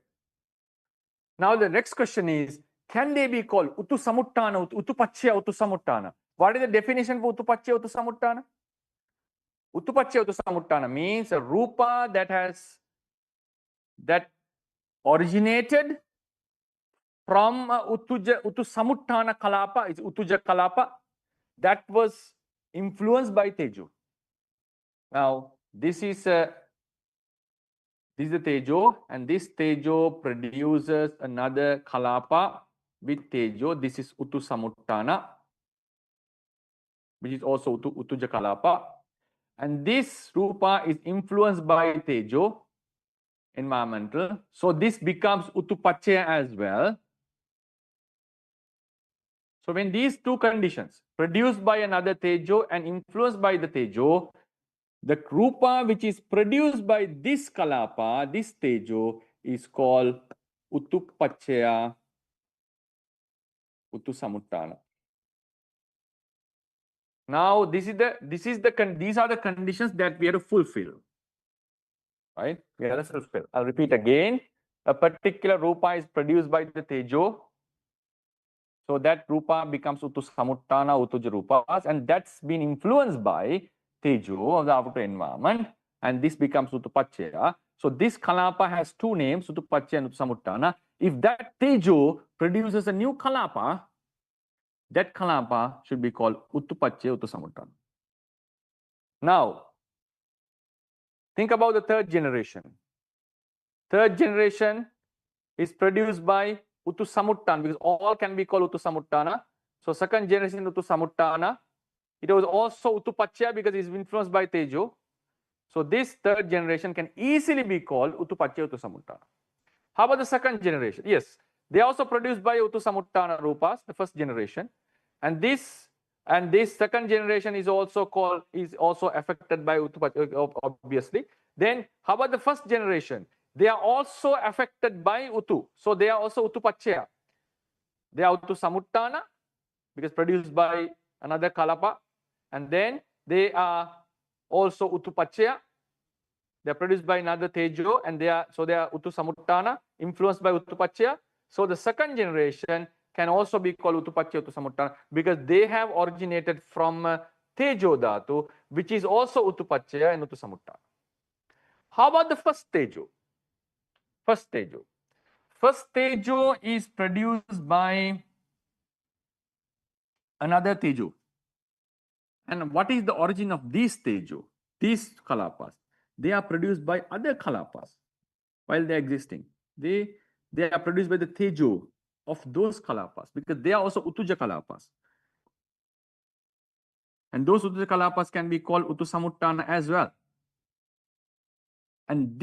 Now the next question is, can they be called Uttu-samuttana, Uttupacchaya, Uttu-samuttana? What is the definition for Uttupacchaya, Uttu-samuttana? Uttupacchaya, Uttu-samuttana means a Rupa that originated from Uttu-samuttana Kalapa, is Uttūja Kalapa, that was influenced by Tejo. Now, this is the Tejo, and this Tejo produces another Kalapa with Tejo. This is Uttu-samuttana, which is also Uttūja Kalapa. And this Rupa is influenced by Tejo, environmental. So this becomes Uttupacchaya as well. So when these two conditions, produced by another Tejo and influenced by the Tejo, the Rupa which is produced by this Kalapa, this Tejo, is called Uttupacchaya, Uttu-samuttana. Now these are the conditions that we have to fulfill. Right? We have to fulfill. I'll repeat again. A particular Rupa is produced by the Tejo. So that Rupa becomes Uttu-samuttana, Uttūja Rupas, and that's been influenced by Tejo of the outer environment, and this becomes Uttupacchaya. So this Kalapa has two names, Uttupacchaya and Uttu-samuttana. If that Tejo produces a new Kalapa, that Kalapa should be called Uttupacchaya, Uttu-samuttana. Now, think about the third generation. Third generation is produced by Uttu-samuttana, because all can be called Uttu-samuttana. So second generation Uttu-samuttana. It was also Uttupacchaya because it's influenced by Tejo. So this third generation can easily be called Uttupacchaya Uttasamuttana. How about the second generation? Yes, they are also produced by Uttasamuttana Rupas, the first generation. And this second generation is also affected by Uttupacchaya, obviously. Then how about the first generation? They are also affected by Uttu. So they are also Uttupacchaya. They are Uttasamuttana because produced by another Kalapa. And then they are also Uttupacchaya. They are produced by another Tejo, and they are Uttasamuttana, influenced by Uttupacchaya. So the second generation can also be called Uttupacchaya Uttasamuttana because they have originated from Tejo Dhatu, which is also Uttupacchaya and Uttasamuttana. How about the first Tejo? First Tejo is produced by another Tejo. And what is the origin of these Tejo? These Kalapas, they are produced by other Kalapas while they are existing. They are produced by the Tejo of those Kalapas because they are also Uttuja Kalapas. And those Uttuja Kalapas can be called Uttasamuttana as well. And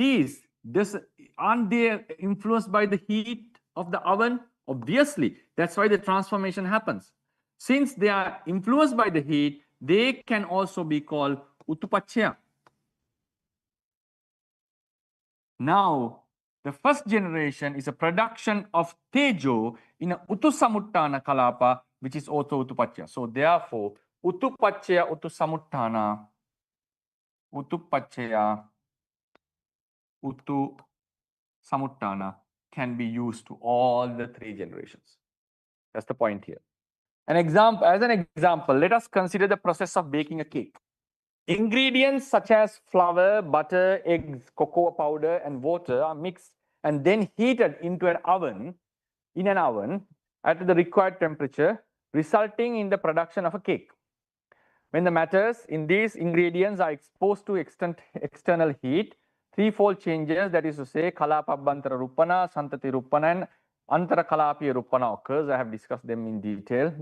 aren't they influenced by the heat of the oven? Obviously, that's why the transformation happens. Since they are influenced by the heat, they can also be called Uttupacchaya. Now, the first generation is a production of Tejo in a Uttasamuttana Kalapa, which is also Uttupacchaya. So therefore, Uttupacchaya Uttasamuttana, Uttupacchaya Uttasamuttana can be used to all the three generations. That's the point here. As an example, let us consider the process of baking a cake. Ingredients such as flour, butter, eggs, cocoa powder, and water are mixed and then heated into an oven, at the required temperature, resulting in the production of a cake. When the matters in these ingredients are exposed to external heat, threefold changes, that is to say, Kalapabhantara Rupana, Santati Rupana, and Antara Kalapiya Rupana occurs. I have discussed them in detail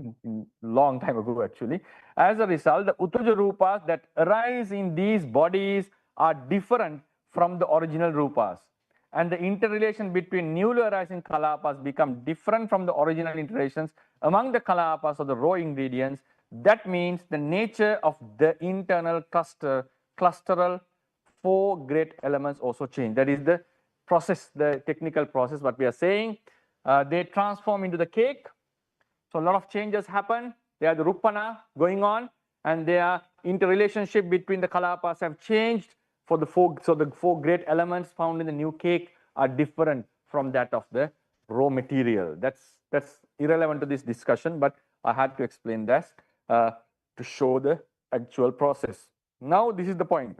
long time ago, actually. As a result, the Uttuja Rupas that arise in these bodies are different from the original Rupas. And the interrelation between newly arising Kalapas become different from the original interrelations among the Kalapas of the raw ingredients. That means the nature of the internal clusteral four great elements also change. That is the process, the technical process, what we are saying. They transform into the cake. So a lot of changes happen. They are the Rupana going on, and their interrelationship between the Kalapas have changed. So the four great elements found in the new cake are different from that of the raw material. That's irrelevant to this discussion, but I had to explain that to show the actual process. Now this is the point.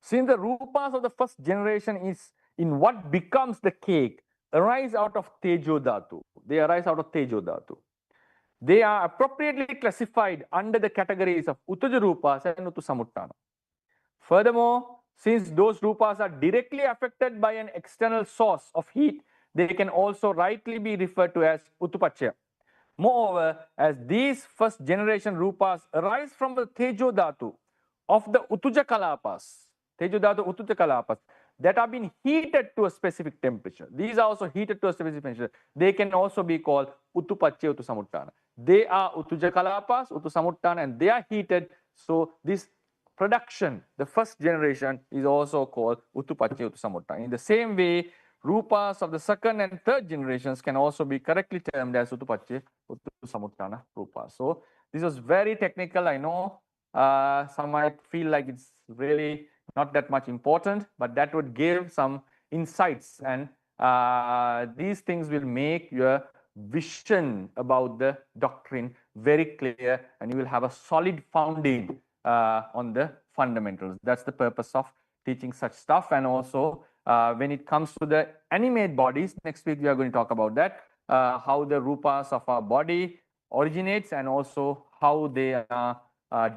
Since the Rupas of the first generation is in what becomes the cake, arise out of Tejo Dhatu. They arise out of Tejo Dhatu. They are appropriately classified under the categories of Uttuja Rupas and Uttasamuttana. Furthermore, since those Rupas are directly affected by an external source of heat, they can also rightly be referred to as Uttupacchaya. Moreover, as these first generation Rupas arise from the Tejo Dhatu of the Uttuja Kalapas, Tejo Dhatu Uttuja Kalapas, that are being heated to a specific temperature. These are also heated to a specific temperature. They can also be called Uttupacchaya Uttasamuttana. They are Uttuja Kalapas, Uttasamuttana, and they are heated. So this production, the first generation, is also called Uttupacchaya Uttasamuttana. In the same way, Rupas of the second and third generations can also be correctly termed as Uttupacchaya Uttasamuttana Rupas. So this was very technical. I know some might feel like it's really not that much important, but that would give some insights, and these things will make your vision about the doctrine very clear, and you will have a solid founding on the fundamentals. That's the purpose of teaching such stuff. And also when it comes to the animate bodies, next week we are going to talk about that, how the Rupas of our body originates and also how they are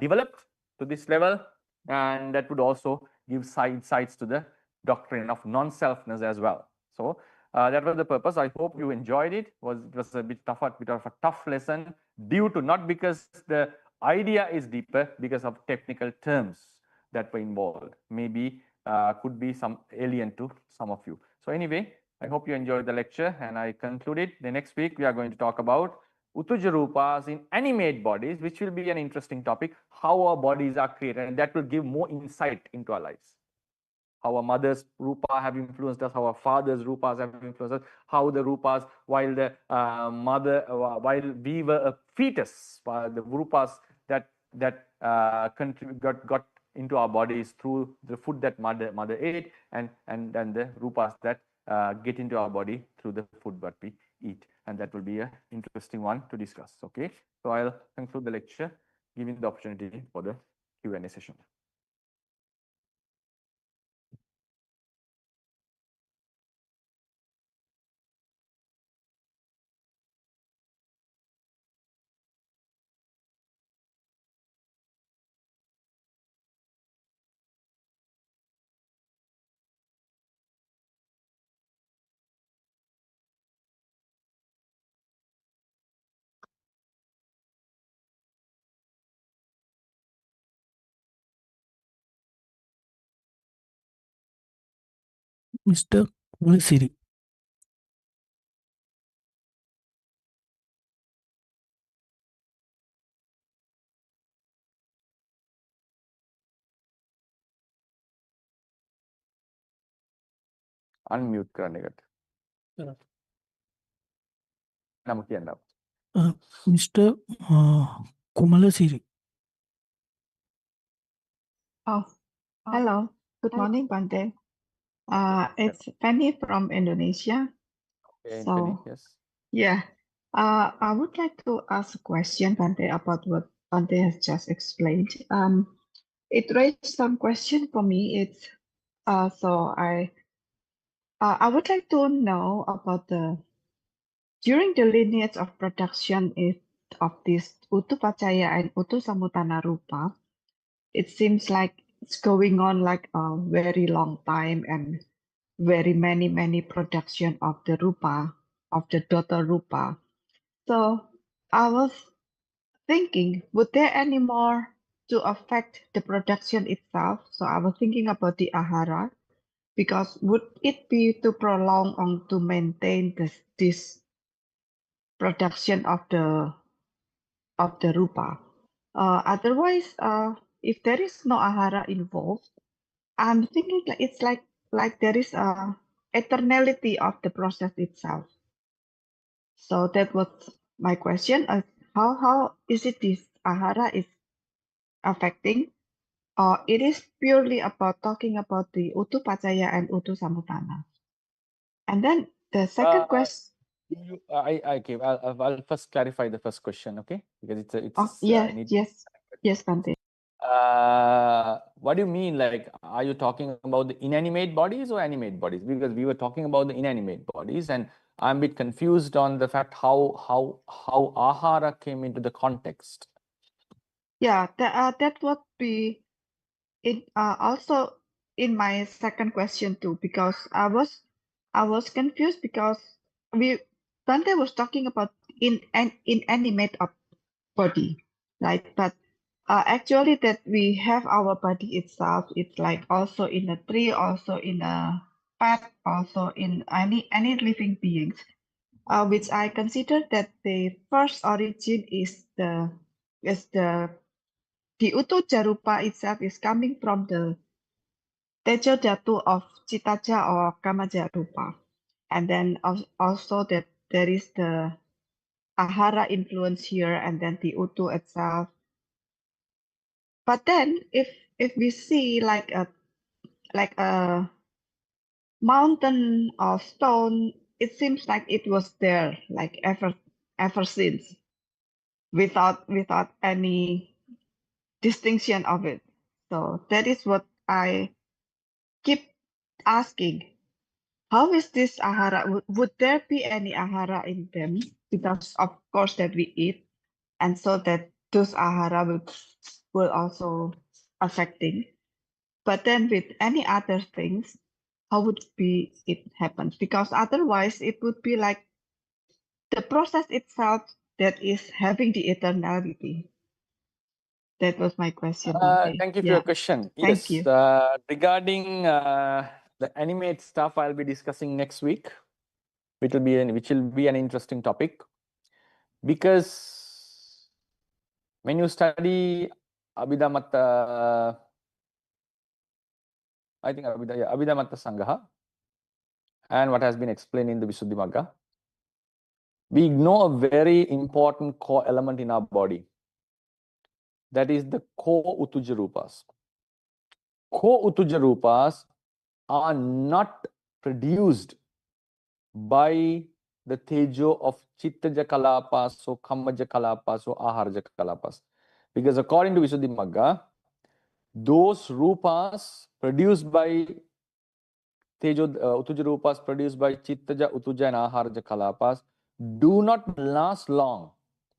developed to this level. And that would also give insights to the doctrine of non-selfness as well. So that was the purpose. I hope you enjoyed it. It was a bit of a tough lesson, due to not because the idea is deeper, because of technical terms. that were involved. Maybe could be some alien to some of you. So anyway, I hope you enjoyed the lecture and I conclude it. The next week we are going to talk about Utuja Rupas in animate bodies, which will be an interesting topic, how our bodies are created, and that will give more insight into our lives. How our mother's Rupa have influenced us, how our father's Rupas have influenced us, how the Rupas, while the while we were a fetus, the Rupas that got into our bodies through the food that mother ate, and then the Rupas that get into our body through the food that we eat. And that will be an interesting one to discuss. Okay, so I'll conclude the lecture, giving the opportunity for the Q&A session. Mr. Siri. Unmute කරන්න එකට. නම කියන්න. Mr. Kumala Siri. Oh, hello. Good morning, Bante. It's Penny from Indonesia. Okay, So, Penny, yes. yeah. I would like to ask a question, Bante, about what Bante has just explained. It raised some question for me. It's so I would like to know about during the lineage of production of this Utupacaya and Utusamutana Rupa. It seems like it's going on like a very long time and very many production of the Rupa, of the daughter Rupa. So I was thinking, would there any more to affect the production itself? So I was thinking about the ahara, because would it be to prolong or to maintain this production of the Rupa? Otherwise, if there is no ahara involved, I'm thinking like it's like there is a eternality of the process itself. So that was my question. How is it this ahara is affecting, or it is purely about talking about the Utupacaya and Utusamutana? And then the second question. Okay, I'll first clarify the first question, okay? Because it's Oh, yes, Bante. What do you mean? Like, are you talking about the inanimate bodies or animate bodies? Because we were talking about the inanimate bodies, and I'm a bit confused on the fact how ahara came into the context. Yeah, that would be it. Also in my second question too, because I was confused because Bante was talking about inanimate body, right? But actually that we have our body itself, it's like also in a tree, also in a pet, also in any living beings, which I consider that the first origin is the Utuja Rupa itself is coming from the Tejo Dhatu of Citaja or Kamaja Rupa. And then also that there is the ahara influence here, and then the Utu itself. But then if we see like a mountain or stone, it seems like it was there like ever since, without any distinction of it. So that is what I keep asking. How is this ahara? Would there be any ahara in them? Because of course that we eat, and so that those ahara will also affecting. But then with any other things, how would be it happens? Because otherwise it would be like the process itself that is having the eternality. That was my question, Bhante. Thank you for Yeah. your question. Thank Yes, you. regarding the animate stuff, I'll be discussing next week, which will be an interesting topic, because when you study Abhidhamata, I think Abhidhamata Sangha and what has been explained in the Visuddhimagga, we ignore a very important core element in our body. That is the core Utuja Rupas. Core Utuja Rupas are not produced by the tejo of Chittaja Kalapas or Kammaja Kalapas or Aharaja Kalapas. Because according to Visuddhimagga, those rupas produced by Tejo, Utuja Rupas produced by Chittaja, Utuja and Aharaja Kalapas do not last long.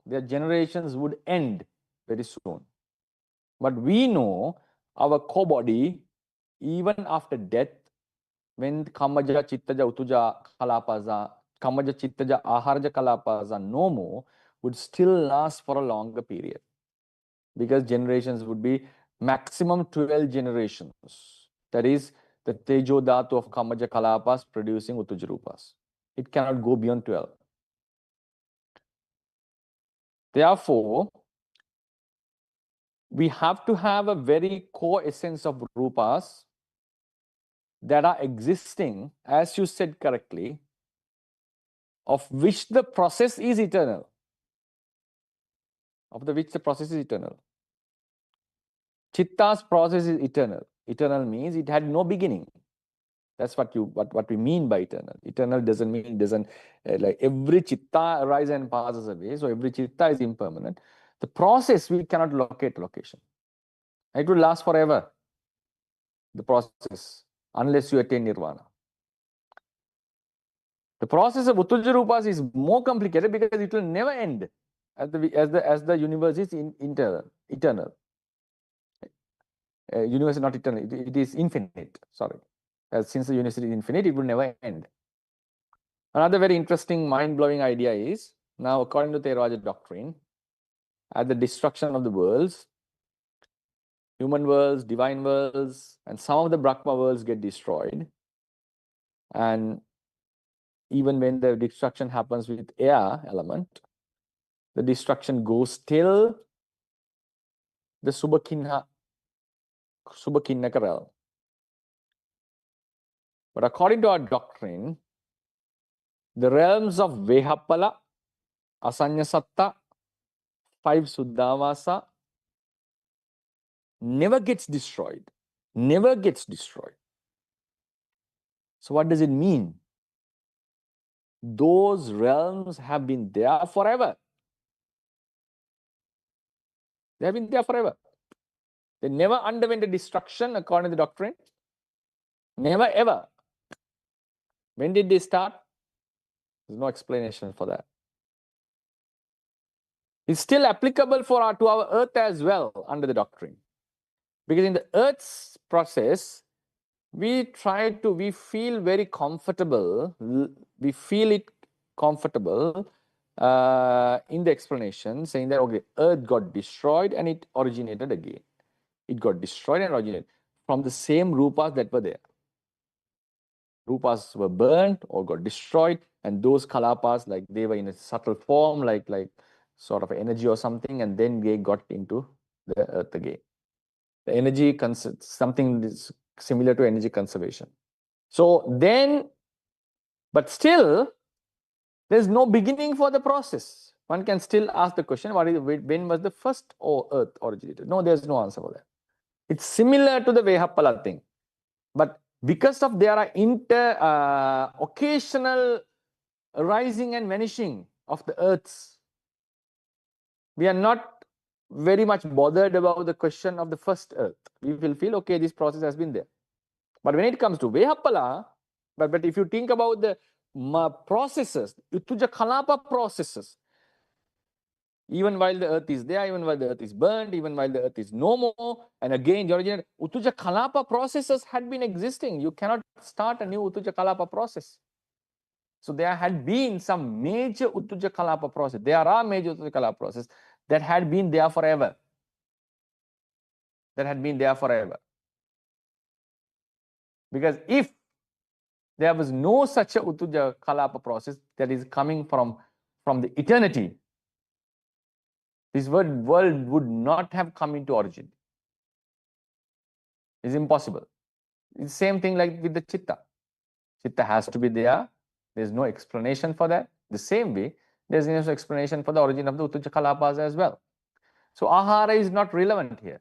Their generations would end very soon. But we know our core body, even after death, when Kammaja, Chittaja, Utuja Kalapas, Kammaja, Chittaja, Aharaja Kalapas are no more, would still last for a longer period. Because generations would be maximum 12 generations. That is the Tejo Dhatu of Kammaja Kalapas producing Utuja Rupas. It cannot go beyond 12. Therefore, we have to have a very core essence of Rupas that are existing, as you said correctly, of which the process is eternal. Of the which the process is eternal. Chitta's process is eternal. Eternal means it had no beginning. That's what we mean by eternal. Eternal doesn't mean like every chitta arises and passes away. So every chitta is impermanent. The process, we cannot locate location. It will last forever. The process, unless you attain nirvana. The process of Utuja Rupas is more complicated because it will never end, as the universe is eternal. Universe is not eternal; it is infinite. Sorry, since the universe is infinite, it will never end. Another very interesting, mind-blowing idea is, now according to Theravada doctrine, at the destruction of the worlds, human worlds, divine worlds, and some of the Brahma worlds get destroyed. And even when the destruction happens with air element, the destruction goes till the Subhakinnaka realm. But according to our doctrine, the realms of Vehapala, Asanya-satta, 5 Suddhavasa, never gets destroyed. Never gets destroyed. So what does it mean? Those realms have been there forever. They have been there forever. They never underwent a destruction according to the doctrine. Never ever. When did they start? There's no explanation for that. It's still applicable to our earth as well under the doctrine. Because in the earth's process, we feel very comfortable. We feel it comfortable in the explanation, saying that, okay, earth got destroyed and it originated again. It got destroyed and originated from the same rupas that were there. Rupas were burnt or got destroyed, and those kalapas, like they were in a subtle form, like sort of energy or something, and then they got into the earth again. The energy, something similar to energy conservation. So then, but still, there's no beginning for the process. One can still ask the question, when was the first earth originated? No, there's no answer for that. It's similar to the Vehapala thing. But because of there are occasional rising and vanishing of the earths, we are not very much bothered about the question of the first earth. We will feel, okay, this process has been there. But when it comes to Vehapala, but if you think about the processes, Utuja Kalapa processes, even while the earth is there, even while the earth is burned, even while the earth is no more, and again, the original Utuja Kalapa processes had been existing. You cannot start a new Utuja Kalapa process. So there had been some major Utuja Kalapa process. There are major Utuja Kalapa processes that had been there forever. that had been there forever. Because if there was no such a Utuja Kalapa process that is coming from the eternity, this world would not have come into origin. It's impossible. It's the same thing like with the Chitta. Chitta has to be there. There's no explanation for that. The same way, there's no explanation for the origin of the Utuja Kalapas as well. So Ahara is not relevant here.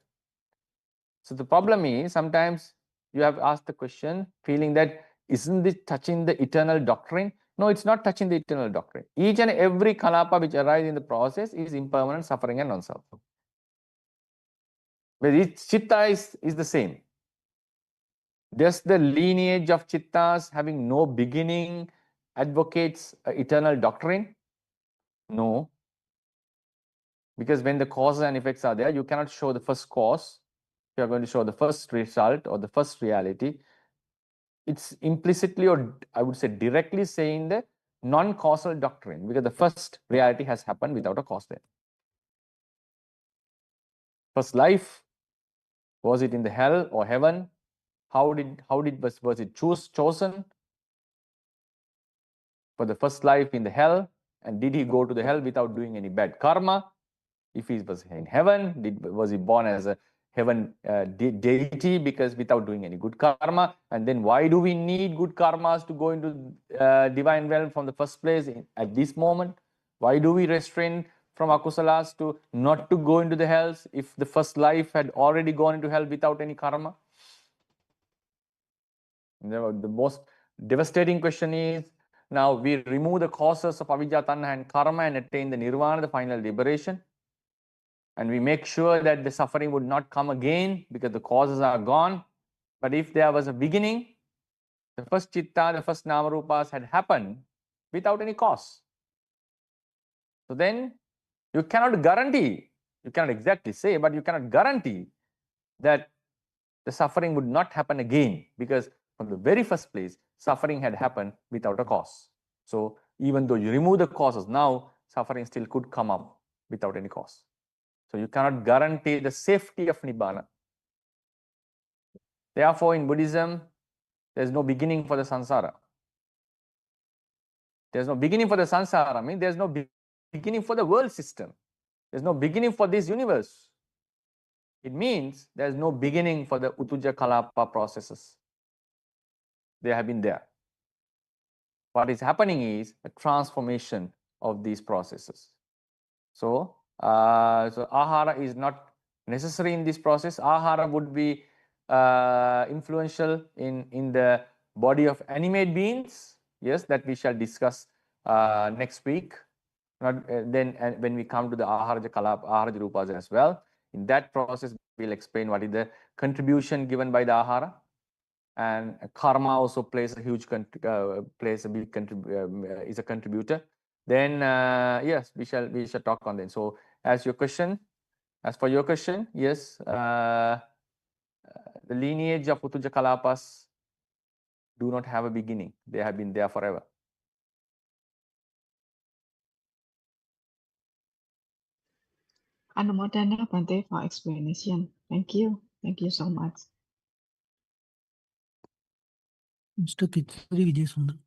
So the problem is sometimes you have asked the question feeling that isn't this touching the eternal doctrine? No, it's not touching the eternal doctrine. Each and every kalapa which arises in the process is impermanent, suffering, and non-self. But each chitta is the same. Does the lineage of chittas having no beginning advocates eternal doctrine? No. Because when the causes and effects are there, you cannot show the first cause. You are going to show the first result or the first reality. It's implicitly, or I would say directly, saying the non-causal doctrine, because the first reality has happened without a cause there. First life, was it in the hell or heaven? Was it chosen for the first life in the hell? And did he go to the hell without doing any bad karma? If he was in heaven, was he born as a heaven deity because without doing any good karma? And then why do we need good karmas to go into divine realm from the first place at this moment? Why do we restrain from akusalas to not to go into the hells if the first life had already gone into hell without any karma? The most devastating question is, now we remove the causes of avijja, tanha and karma and attain the nirvana, the final liberation. And we make sure that the suffering would not come again because the causes are gone. But if there was a beginning, the first chitta, the first namarupas had happened without any cause. So then you cannot guarantee, you cannot exactly say, but you cannot guarantee that the suffering would not happen again, because from the very first place, suffering had happened without a cause. So even though you remove the causes, now suffering still could come up without any cause. So you cannot guarantee the safety of Nibbana. Therefore, in Buddhism, there's no beginning for the samsara. There's no beginning for the samsara, I mean there's no beginning for the world system. There's no beginning for this universe. It means there's no beginning for the Utuja Kalapa processes. They have been there. What is happening is a transformation of these processes. So, ahara is not necessary in this process. Ahara would be influential in the body of animate beings. Yes, that we shall discuss next week. Then when we come to the aharaja kalapa, aharaja rupas as well. In that process, we'll explain what is the contribution given by the ahara. And karma also plays a huge is a contributor. Then yes, we shall talk on that. So as for your question, yes, the lineage of Utuja Kalapas do not have a beginning. They have been there forever. Anumodana Bhante for explanation. Thank you. Thank you so much. Mr. Kitsari Vijay Sundar.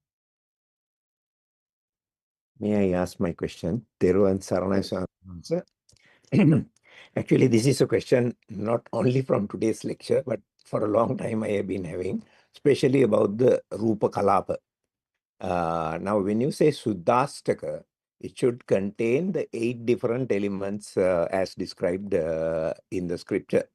May I ask my question? Theravada Saranai answer. Actually, this is a question not only from today's lecture, but for a long time I have been having, especially about the Rūpa Kalapa. Now, when you say Suddhastaka, it should contain the 8 different elements as described in the scripture.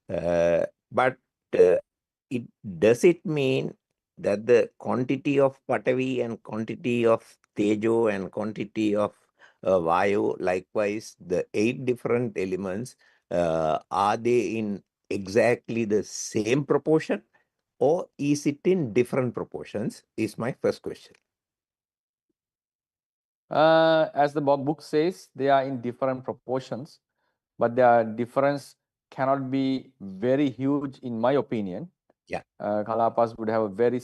But does it mean that the quantity of Patavi and quantity of Tejo and quantity of Vayu, likewise, the 8 different elements, are they in exactly the same proportion, or is it in different proportions, is my first question. As the book says, they are in different proportions, but their difference cannot be very huge in my opinion. Yeah. Kalapas would have a very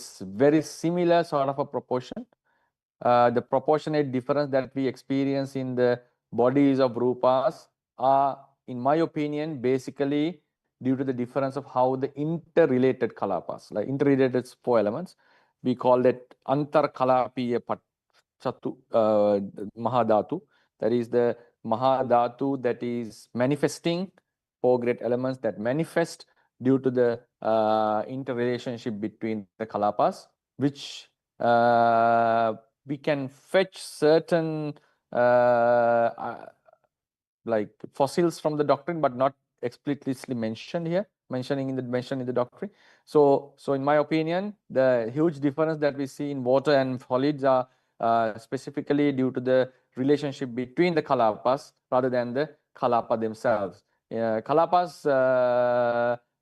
similar sort of a proportion. The proportionate difference that we experience in the bodies of Rupas are, in my opinion, basically due to the difference of how the interrelated kalapas, like interrelated 4 elements, we call it antar kalapiya chatu mahadhatu. That is the mahadhatu that is manifesting 4 great elements that manifest due to the interrelationship between the kalapas, which we can fetch certain like fossils from the doctrine, but not explicitly mentioned here, mentioned in the doctrine. So in my opinion, the huge difference that we see in water and solids are specifically due to the relationship between the kalapas rather than the kalapa themselves. Kalapas,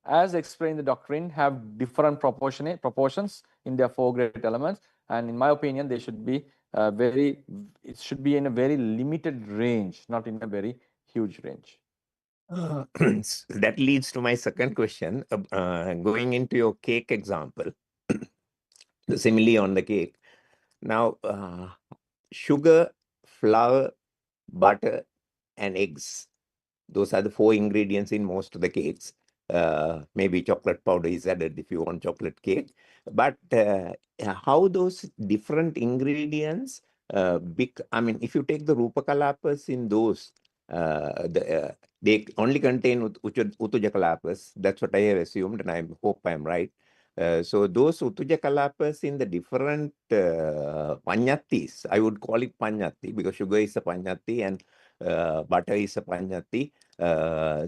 as explained in the doctrine, have different proportions in their 4 great elements, and in my opinion, they should be it should be in a very limited range, not in a very huge range. That leads to my second question, going into your cake example, the simile on the cake. Now, sugar, flour, butter, and eggs. Those are the 4 ingredients in most of the cakes. Maybe chocolate powder is added if you want chocolate cake. But how those different ingredients, I mean, if you take the Rūpa kalapas in those, they only contain Utuja kalapas. That's what I have assumed, and I hope I'm right. So those Utuja kalapas in the different panyatis, I would call it panyati because sugar is a panyati and butter is a panyati.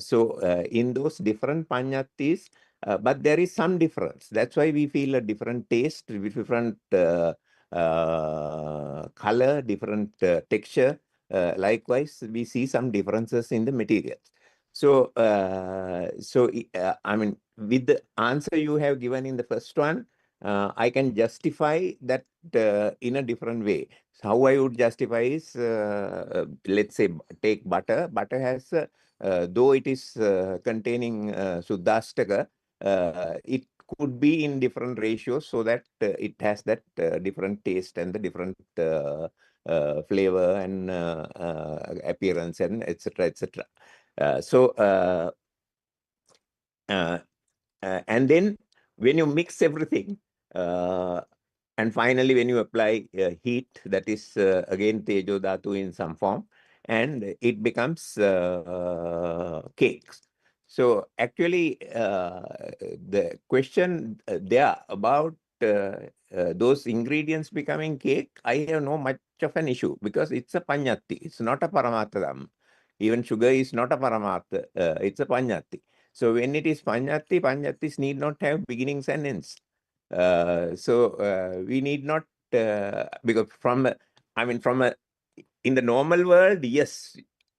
So in those different panyatis, but there is some difference. That's why we feel a different taste, different color, different texture. Likewise, we see some differences in the materials. So, I mean, with the answer you have given in the first one, I can justify that in a different way. So how I would justify is, let's say, take butter. Butter has, though it is containing Suddhastaka, it could be in different ratios so that it has that different taste and the different flavor and appearance and etc. etc. And then when you mix everything, and finally when you apply heat, that is again Tejo Dhatu in some form, and it becomes cakes. So actually, the question there about those ingredients becoming cake, I have no much of an issue because it's a panyati. It's not a paramatha. Even sugar is not a paramatha. It's a panyati. So when it is panyati, panyatis need not have beginnings and ends. So we need not, because in the normal world, yes,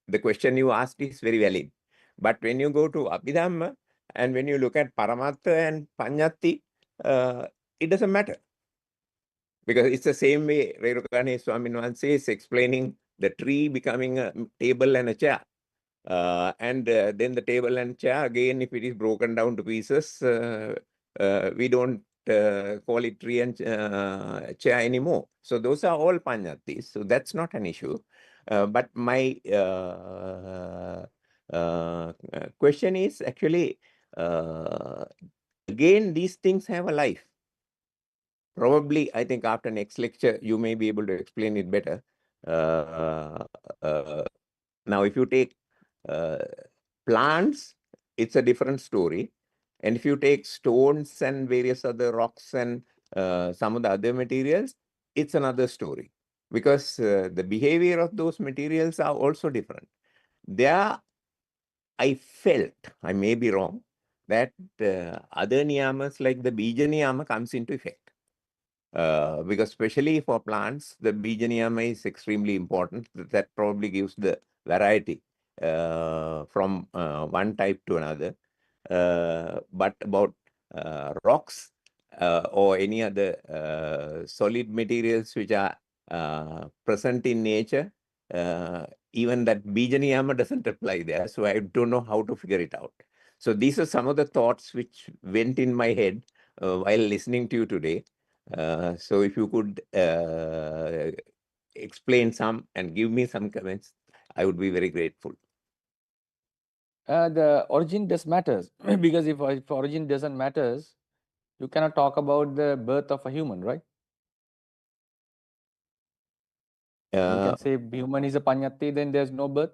the question you asked is very valid. But when you go to Abhidhamma and when you look at Paramatha and Panyati, it doesn't matter. Because it's the same way Rerukane Swamin once is explaining the tree becoming a table and a chair. And then the table and chair, again, if it is broken down to pieces, we don't call it tree and chair anymore. So those are all panyatis. So that's not an issue. But my question is actually, again, these things have a life. Probably, I think after next lecture, you may be able to explain it better. Now, if you take plants, it's a different story. And if you take stones and various other rocks and some of the other materials, it's another story. Because the behavior of those materials are also different. There, I felt, I may be wrong, that other niyamas like the bija niyama comes into effect. Because especially for plants, the bija niyama is extremely important. That probably gives the variety from one type to another. But about rocks or any other solid materials which are present in nature, even that bija niyama doesn't apply there. So I don't know how to figure it out. So these are some of the thoughts which went in my head while listening to you today. So if you could explain some and give me some comments, I would be very grateful. the origin does matters. Because if origin doesn't matters, you cannot talk about the birth of a human, right? You can say human is a panyati, then there's no birth.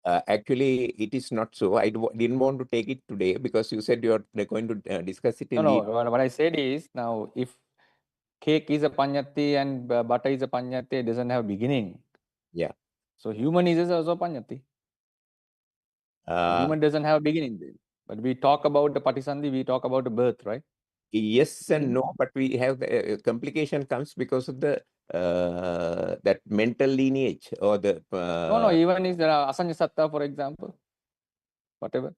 Actually, it is not so. I didn't want to take it today because you said you're going to discuss it in No, what I said is, now if cake is a panyati and butter is a panyati, it doesn't have beginning. Yeah. So human is also a panyati. Human doesn't have a beginning then. But we talk about the patisandhi, we talk about the birth, right? Yes and no, but we have the complication comes because of the that mental lineage or the No, even if there are asanya satta, for example, whatever.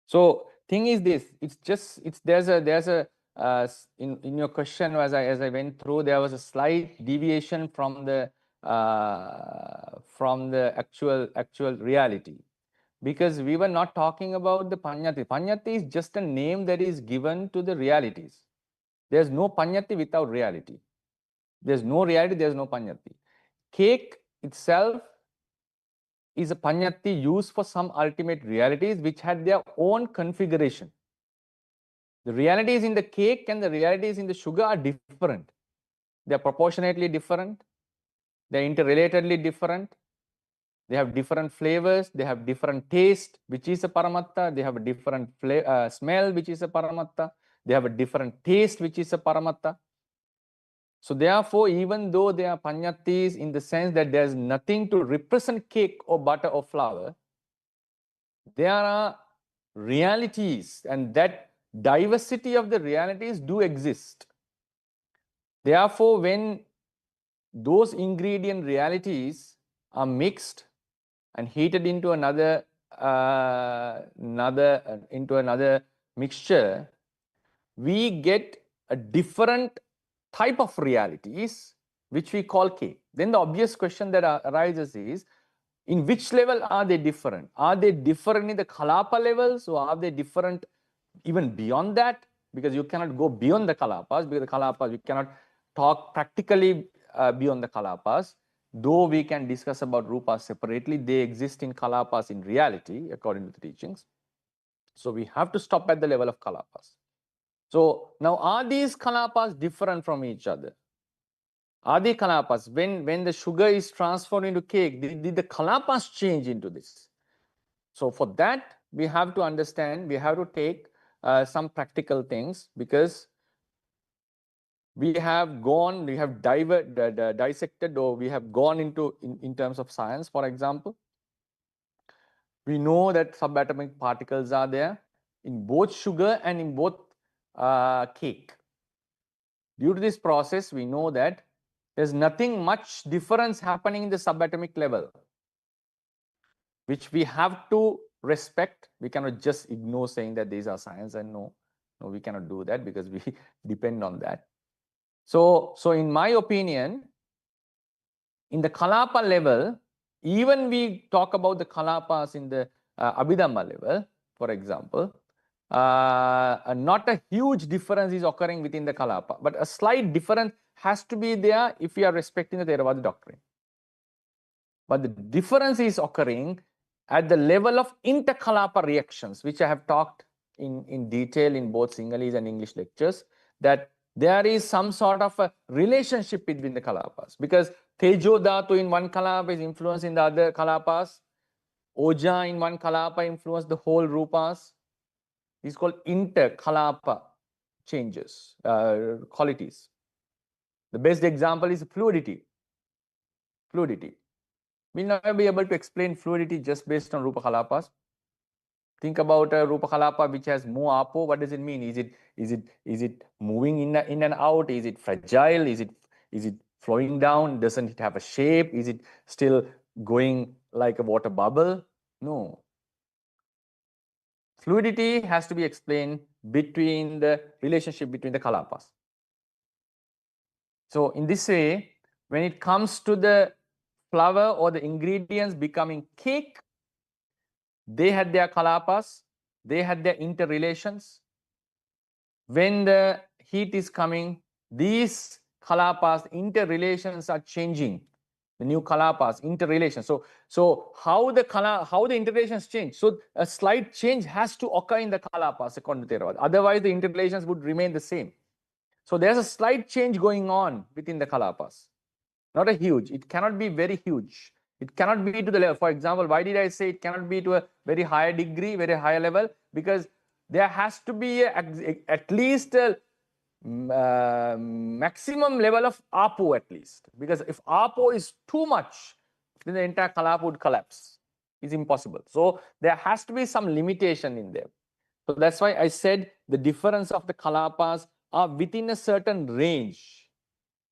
So thing is this, there's a in your question as I went through, there was a slight deviation from the actual reality, because we were not talking about the panyati. Panyati is just a name that is given to the realities. There's no panyati without reality. There's no reality, there's no panyati. Cake itself is a panyati used for some ultimate realities which had their own configuration. The realities in the cake and the realities in the sugar are different. They are proportionately different. They are interrelatedly different. They have different flavors. They have different taste, which is a paramatta. They have a different smell, which is a paramatta. They have a different taste, which is a paramatta. So therefore, even though they are panyatis in the sense that there's nothing to represent cake or butter or flour, there are realities, and that diversity of the realities do exist. Therefore, when those ingredient realities are mixed and heated into another mixture, we get a different type of realities which we call cake. Then the obvious question that arises is, in which level are they different? Are they different in the kalapa levels, or are they different even beyond that? Because you cannot go beyond the kalapas, because the kalapas, you cannot talk practically beyond the kalapas. Though we can discuss about rupas separately, they exist in kalapas in reality, according to the teachings. So we have to stop at the level of kalapas. So now, are these kalapas different from each other? Are the kalapas, when the sugar is transformed into cake, did the kalapas change into this? So for that, we have to understand, we have to take some practical things, because we have dissected, or we have gone into, in terms of science, for example, we know that subatomic particles are there in both sugar and in both cake. Due to this process, we know that there's nothing much difference happening in the subatomic level, which we have to respect. We cannot just ignore saying that these are science, and no, we cannot do that, because we depend on that. So in my opinion, in the kalapa level, even we talk about the kalapas in the Abhidhamma level, for example, not a huge difference is occurring within the kalapa, but a slight difference has to be there if we are respecting the Theravada doctrine. But the difference is occurring at the level of interkalapa reactions, which I have talked in detail in both Sinhalese and English lectures, that there is some sort of a relationship between the kalapas, because Tejo Dhatu in one kalapa is influencing the other kalapas. Oja in one kalapa influence the whole rupas. These called interkalapa changes, qualities. The best example is fluidity. We'll never be able to explain fluidity just based on Rupa Kalapas. Think about a Rupa Kalapa which has more apo. What does it mean? Is it moving in and out? Is it fragile? Is it flowing down? Doesn't it have a shape? Is it still going like a water bubble? No. Fluidity has to be explained between the relationship between the Kalapas. So in this way, when it comes to the flour or the ingredients becoming cake, they had their kalapas, they had their interrelations. When the heat is coming, these kalapas, interrelations are changing. the new kalapas, interrelation. So how the interrelations change? So a slight change has to occur in the kalapas according to Theravada. Otherwise, the interrelations would remain the same. So there's a slight change going on within the kalapas. Not a huge. It cannot be very huge. It cannot be to the level. For example, why did I say it cannot be to a very high degree, very high level? Because there has to be at least a maximum level of APO at least. Because if APO is too much, then the entire kalapa would collapse. It's impossible. So there has to be some limitation in there. So that's why I said the difference of the kalapas are within a certain range.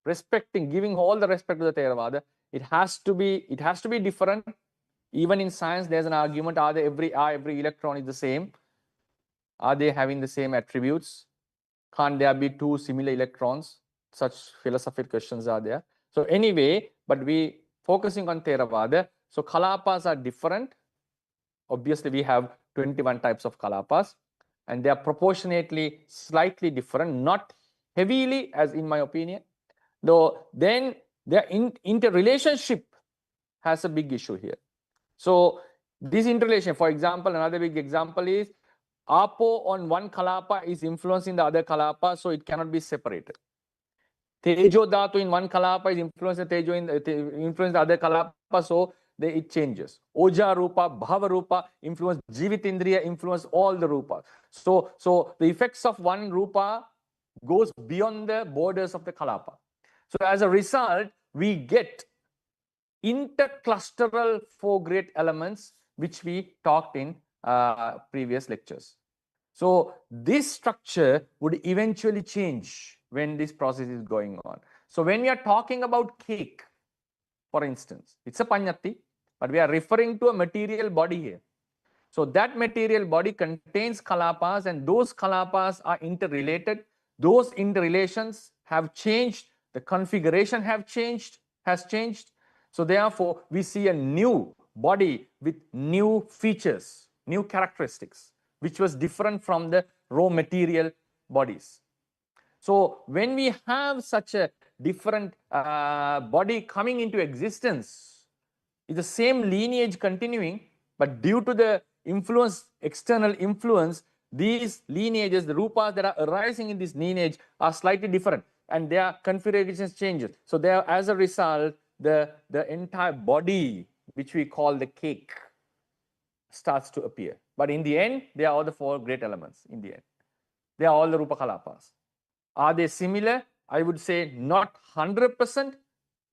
Respecting, giving all the respect to the Theravada, it has to be different. Even in science, there's an argument: are every electron is the same? Are they having the same attributes? Can't there be two similar electrons? Such philosophical questions are there. So anyway, but we focusing on Theravada. So kalapas are different. Obviously, we have 21 types of kalapas, and they are proportionately slightly different, not heavily, as in my opinion. Though then their interrelationship has a big issue here. So this interrelation, for example, another big example is Apo on one kalapa is influencing the other kalapa, so it cannot be separated. Tejo Dhatu in one kalapa is influencing influence the other kalapa, so it changes. Oja Rupa, Bhava Rupa influence Jivitindriya, influence all the Rupas. So the effects of one Rupa goes beyond the borders of the kalapa. So as a result, we get interclusteral four great elements, which we talked in previous lectures. So this structure would eventually change when this process is going on. So when we are talking about cake, for instance, it's a panyati, but we are referring to a material body here. So that material body contains kalapas, and those kalapas are interrelated. Those interrelations have changed. The configuration has changed. So therefore, we see a new body with new features, new characteristics, which was different from the raw material bodies. So when we have such a different body coming into existence, is the same lineage continuing, but due to the influence, external influence, these lineages, the rupas that are arising in this lineage are slightly different, and their configurations changes. So there, as a result, the entire body, which we call the cake, starts to appear. But in the end, they are all the four great elements. In the end, they are all the rupa kalapas. Are they similar? I would say not 100%,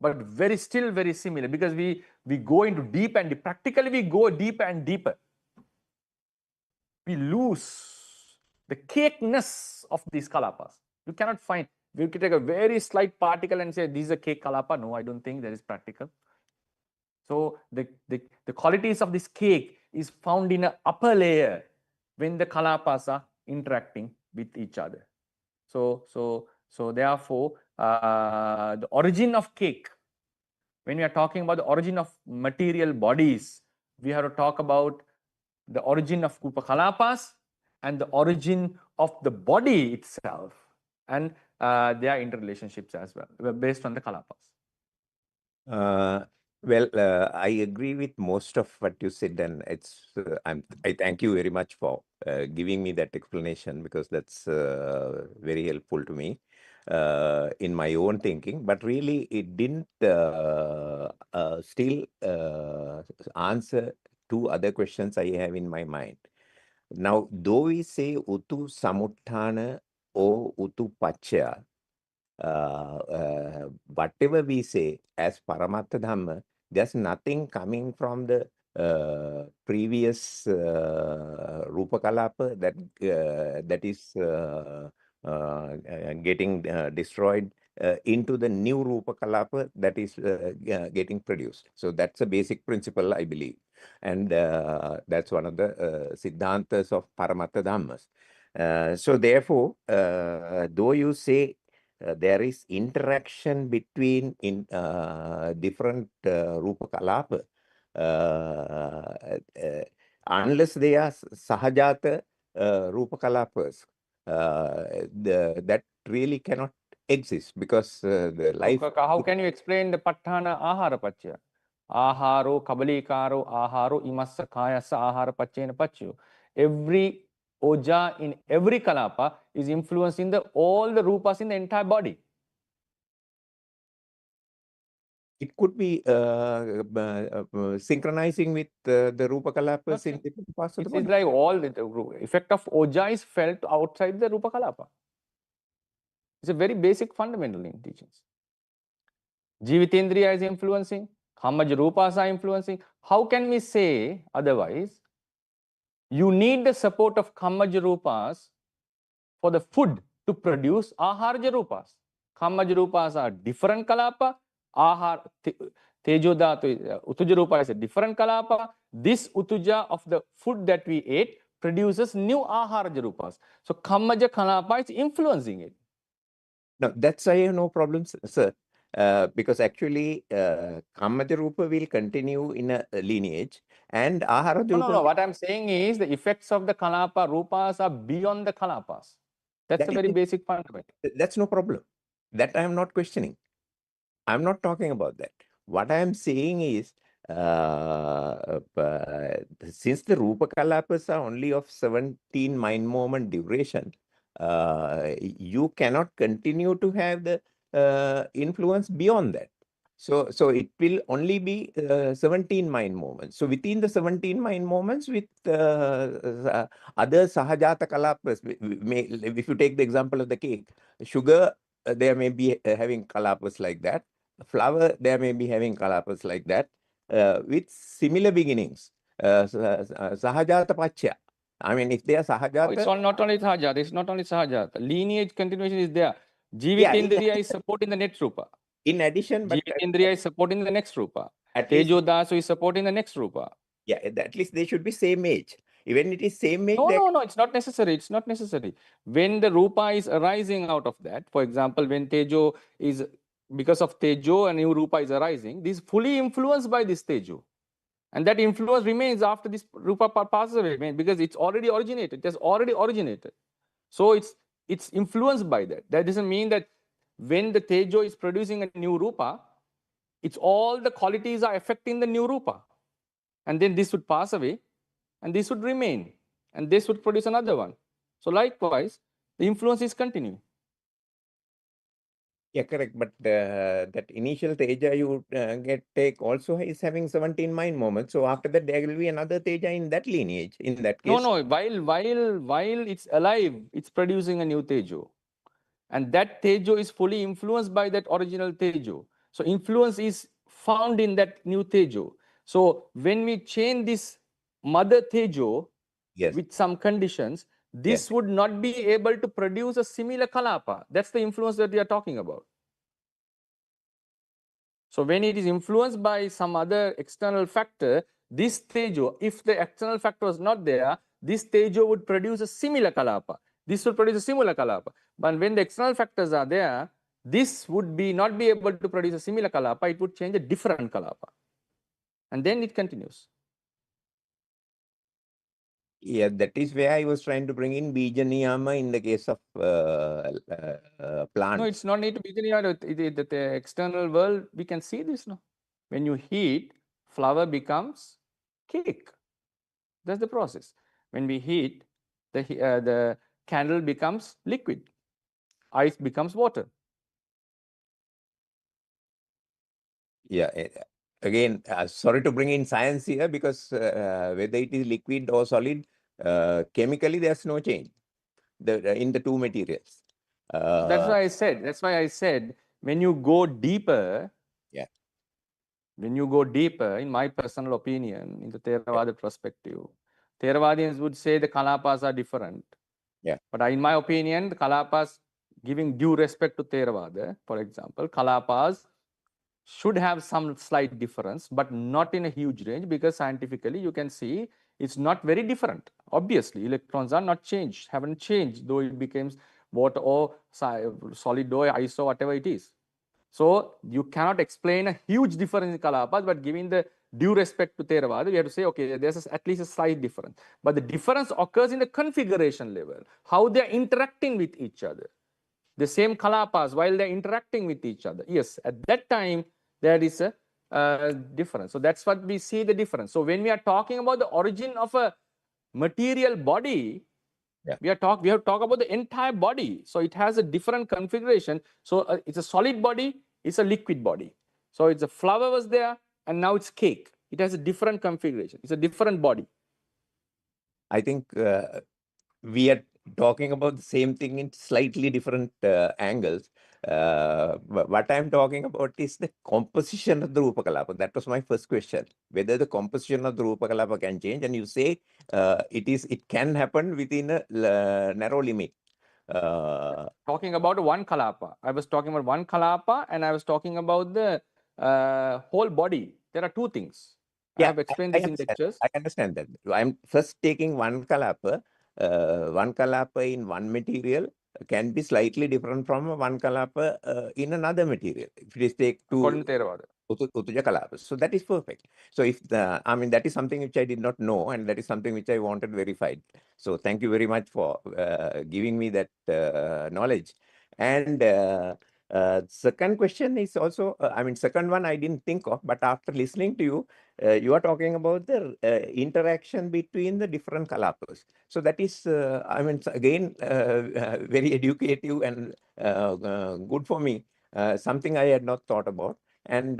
but still very similar, because we go into deep and practically we go deeper and deeper. We lose the cakeness of these kalapas. You cannot find. We can take a very slight particle and say this is a cake kalapa. No, I don't think that is practical. So the qualities of this cake is found in an upper layer when the kalapas are interacting with each other. So therefore, the origin of cake, when we are talking about the origin of material bodies, we have to talk about the origin of Rupa Kalapas and the origin of the body itself, and their interrelationships as well, based on the Kalapas. Well, I agree with most of what you said, and I thank you very much for giving me that explanation, because that's very helpful to me in my own thinking. But really, it didn't still answer two other questions I have in my mind. Now, though we say Utu Samutthana or Utu Pachya, whatever we say as Paramattha Dhamma, there's nothing coming from the previous Rupa Kalapa that is getting destroyed into the new Rupa Kalapa that is getting produced. So that's a basic principle, I believe. And that's one of the Siddhantas of Paramattha Dhammas. So therefore, though you say there is interaction between different Rupa Kalapa, unless they are Sahajata Rupa Kalapas, that really cannot exists because the life. How can you explain the patthana ahara pacchaya? Aharo, kabalikaro, aharo, imassa kayassa ahara pacchena pacchyo. Every oja in every kalapa is influencing all the rupas in the entire body. It could be synchronizing with the Rupa Kalapas in different parts of the body. It's like all the effect of oja is felt outside the Rupa Kalapa. It's a very basic fundamental in teachings. Jivitendriya is influencing, Khamaj Rupas are influencing. How can we say otherwise? You need the support of Khamaj Rupas for the food to produce Aharja Rupas. Khamaj Rupas are different Kalapa. Tejo Dhatu, Utuja Rupa is a different Kalapa. This Utuja of the food that we ate produces new Aharja Rupas. So Khammaja Kalapa is influencing it. No, that's why I have no problems, sir. Because actually, Kamaja Rupa will continue in a lineage and Ahara Rupa. No. What I'm saying is the effects of the Kalapa Rupas are beyond the Kalapas. That's a very basic fundamental. That's no problem. That I am not questioning. I'm not talking about that. What I am saying is, since the Rupa Kalapas are only of 17 mind moment duration, you cannot continue to have the influence beyond that. So it will only be 17 mind moments. So within the 17 mind moments with other Sahajata Kalapas, if you take the example of the cake, sugar, there may be having Kalapas like that. Flower, there may be having Kalapas like that with similar beginnings. Sahajata Pachya. I mean, if they are Sahajata. It's not only Sahajata, it's not only Sahajata. Lineage continuation is there. Jivitendriya is supporting the next Rupa. In addition, but Jivitendriya is supporting the next Rupa. Tejo Dasu is supporting the next Rupa. Yeah, at least they should be same age. Even it is same age. No, it's not necessary. It's not necessary. When the Rupa is arising out of that, for example, when Tejo is, because of Tejo, a new Rupa is arising, this is fully influenced by this Tejo. And that influence remains after this Rupa passes away, because it's already originated. It has already originated. So it's influenced by that. That doesn't mean that when the Tejo is producing a new Rupa, it's all the qualities are affecting the new Rupa. And then this would pass away, and this would remain, and this would produce another one. So likewise, the influence is continuing. Yeah, correct. But that initial Teja you take also is having 17 mind moments. So after that, there will be another Teja in that lineage. In that case. No. While it's alive, it's producing a new Tejo. And that Tejo is fully influenced by that original Tejo. So influence is found in that new Tejo. So when we change this mother Tejo with some conditions, this would not be able to produce a similar Kalapa. That's the influence that we are talking about. So when it is influenced by some other external factor, this Tejo, if the external factor was not there, this Tejo would produce a similar Kalapa. This would produce a similar Kalapa. But when the external factors are there, this would not be able to produce a similar Kalapa. It would change a different Kalapa. And then it continues. Yeah, that is where I was trying to bring in Bija Niyama in the case of plants. No, it's not need to be the external world. We can see this now. When you heat, flour becomes cake. That's the process. When we heat, the candle becomes liquid. Ice becomes water. Yeah. Again, sorry to bring in science here because whether it is liquid or solid, chemically there's no change in the two materials. That's why I said when you go deeper. Yeah. When you go deeper, in my personal opinion, in the Theravada perspective, Theravadians would say the Kalapas are different. Yeah. But in my opinion, the Kalapas, giving due respect to Theravada, for example, Kalapas should have some slight difference, but not in a huge range, because scientifically you can see it's not very different. Obviously, electrons are not changed, haven't changed, though it becomes water or solid or ice or whatever it is. So you cannot explain a huge difference in Kalapas, but giving the due respect to Theravada, we have to say, okay, there's at least a slight difference. But the difference occurs in the configuration level, how they're interacting with each other. the same kalapas while they're interacting with each other. Yes, at that time, there is a difference. So that's what we see the difference. So when we are talking about the origin of a material body, we have talked about the entire body. So it has a different configuration. So it's a solid body, it's a liquid body. So it's a flower was there, and now it's cake. It has a different configuration. It's a different body. I think we are talking about the same thing in slightly different angles. What I'm talking about is the composition of the Rūpa Kalapa. That was my first question, whether the composition of the Rūpa Kalapa can change. And you say it can happen within a narrow limit. Talking about one kalapa. I was talking about one kalapa, and I was talking about the whole body. There are two things. I have explained this in lectures. I understand that. I'm first taking one kalapa in one material can be slightly different from one kalapa in another material. If you take two According to Theravada. Utuja kalapas. So that is perfect. So if that is something which I did not know, and that is something which I wanted verified. So thank you very much for giving me that knowledge. And second question is also, second one I didn't think of, but after listening to you, you are talking about the interaction between the different kalapas. So that is, again, very educative and good for me. Something I had not thought about. And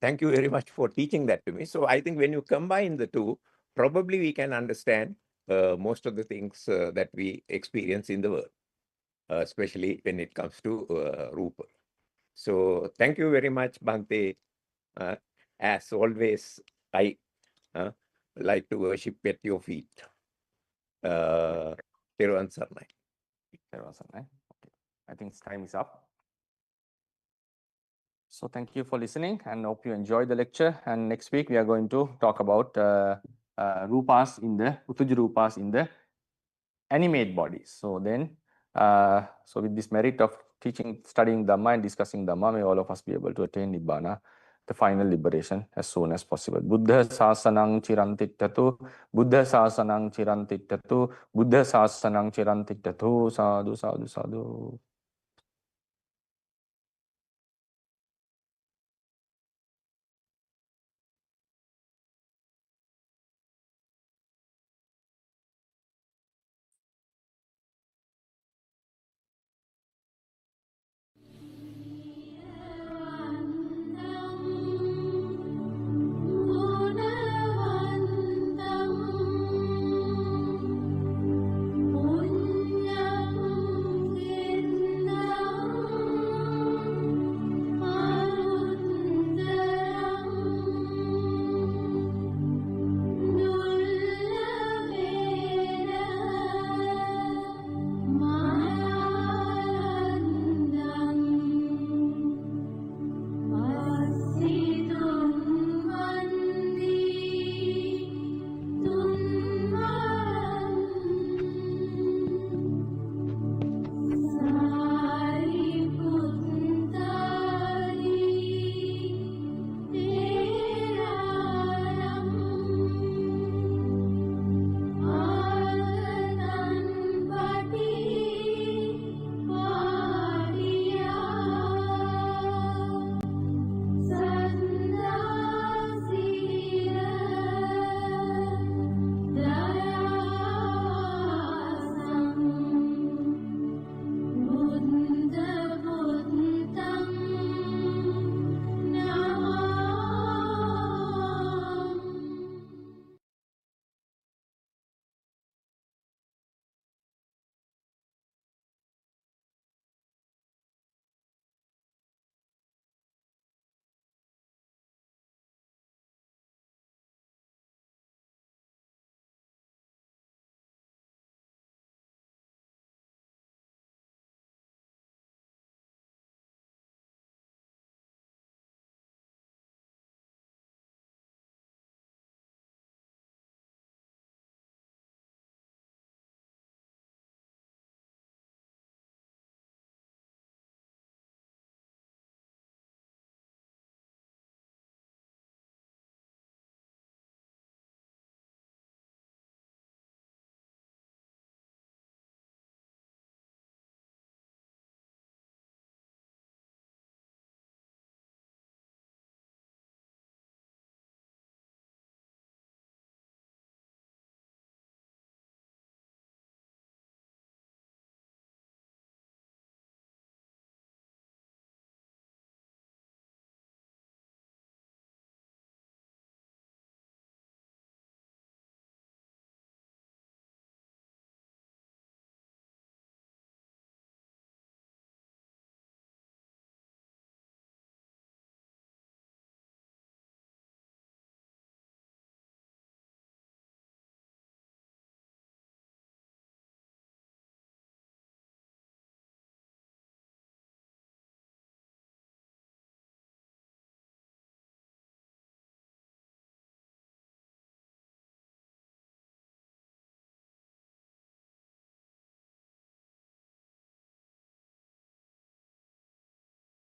thank you very much for teaching that to me. So I think when you combine the two, probably we can understand most of the things that we experience in the world, especially when it comes to Rūpa. So thank you very much, Bhante. As always, I like to worship at your feet. Theravada Saranai. Okay. I think time is up. So thank you for listening, and hope you enjoyed the lecture. And next week we are going to talk about Rūpas in the Utuja Rūpas in the animate bodies. So then, so with this merit of teaching, studying Dhamma and discussing Dhamma, may all of us be able to attain Nibbana, the final liberation, as soon as possible. Buddha Sasanang Chirantittatu, Buddha Sasanang Chirantittatu, Buddha Sasanang Chirantittatu, Sadhu, Sadhu, Sadhu.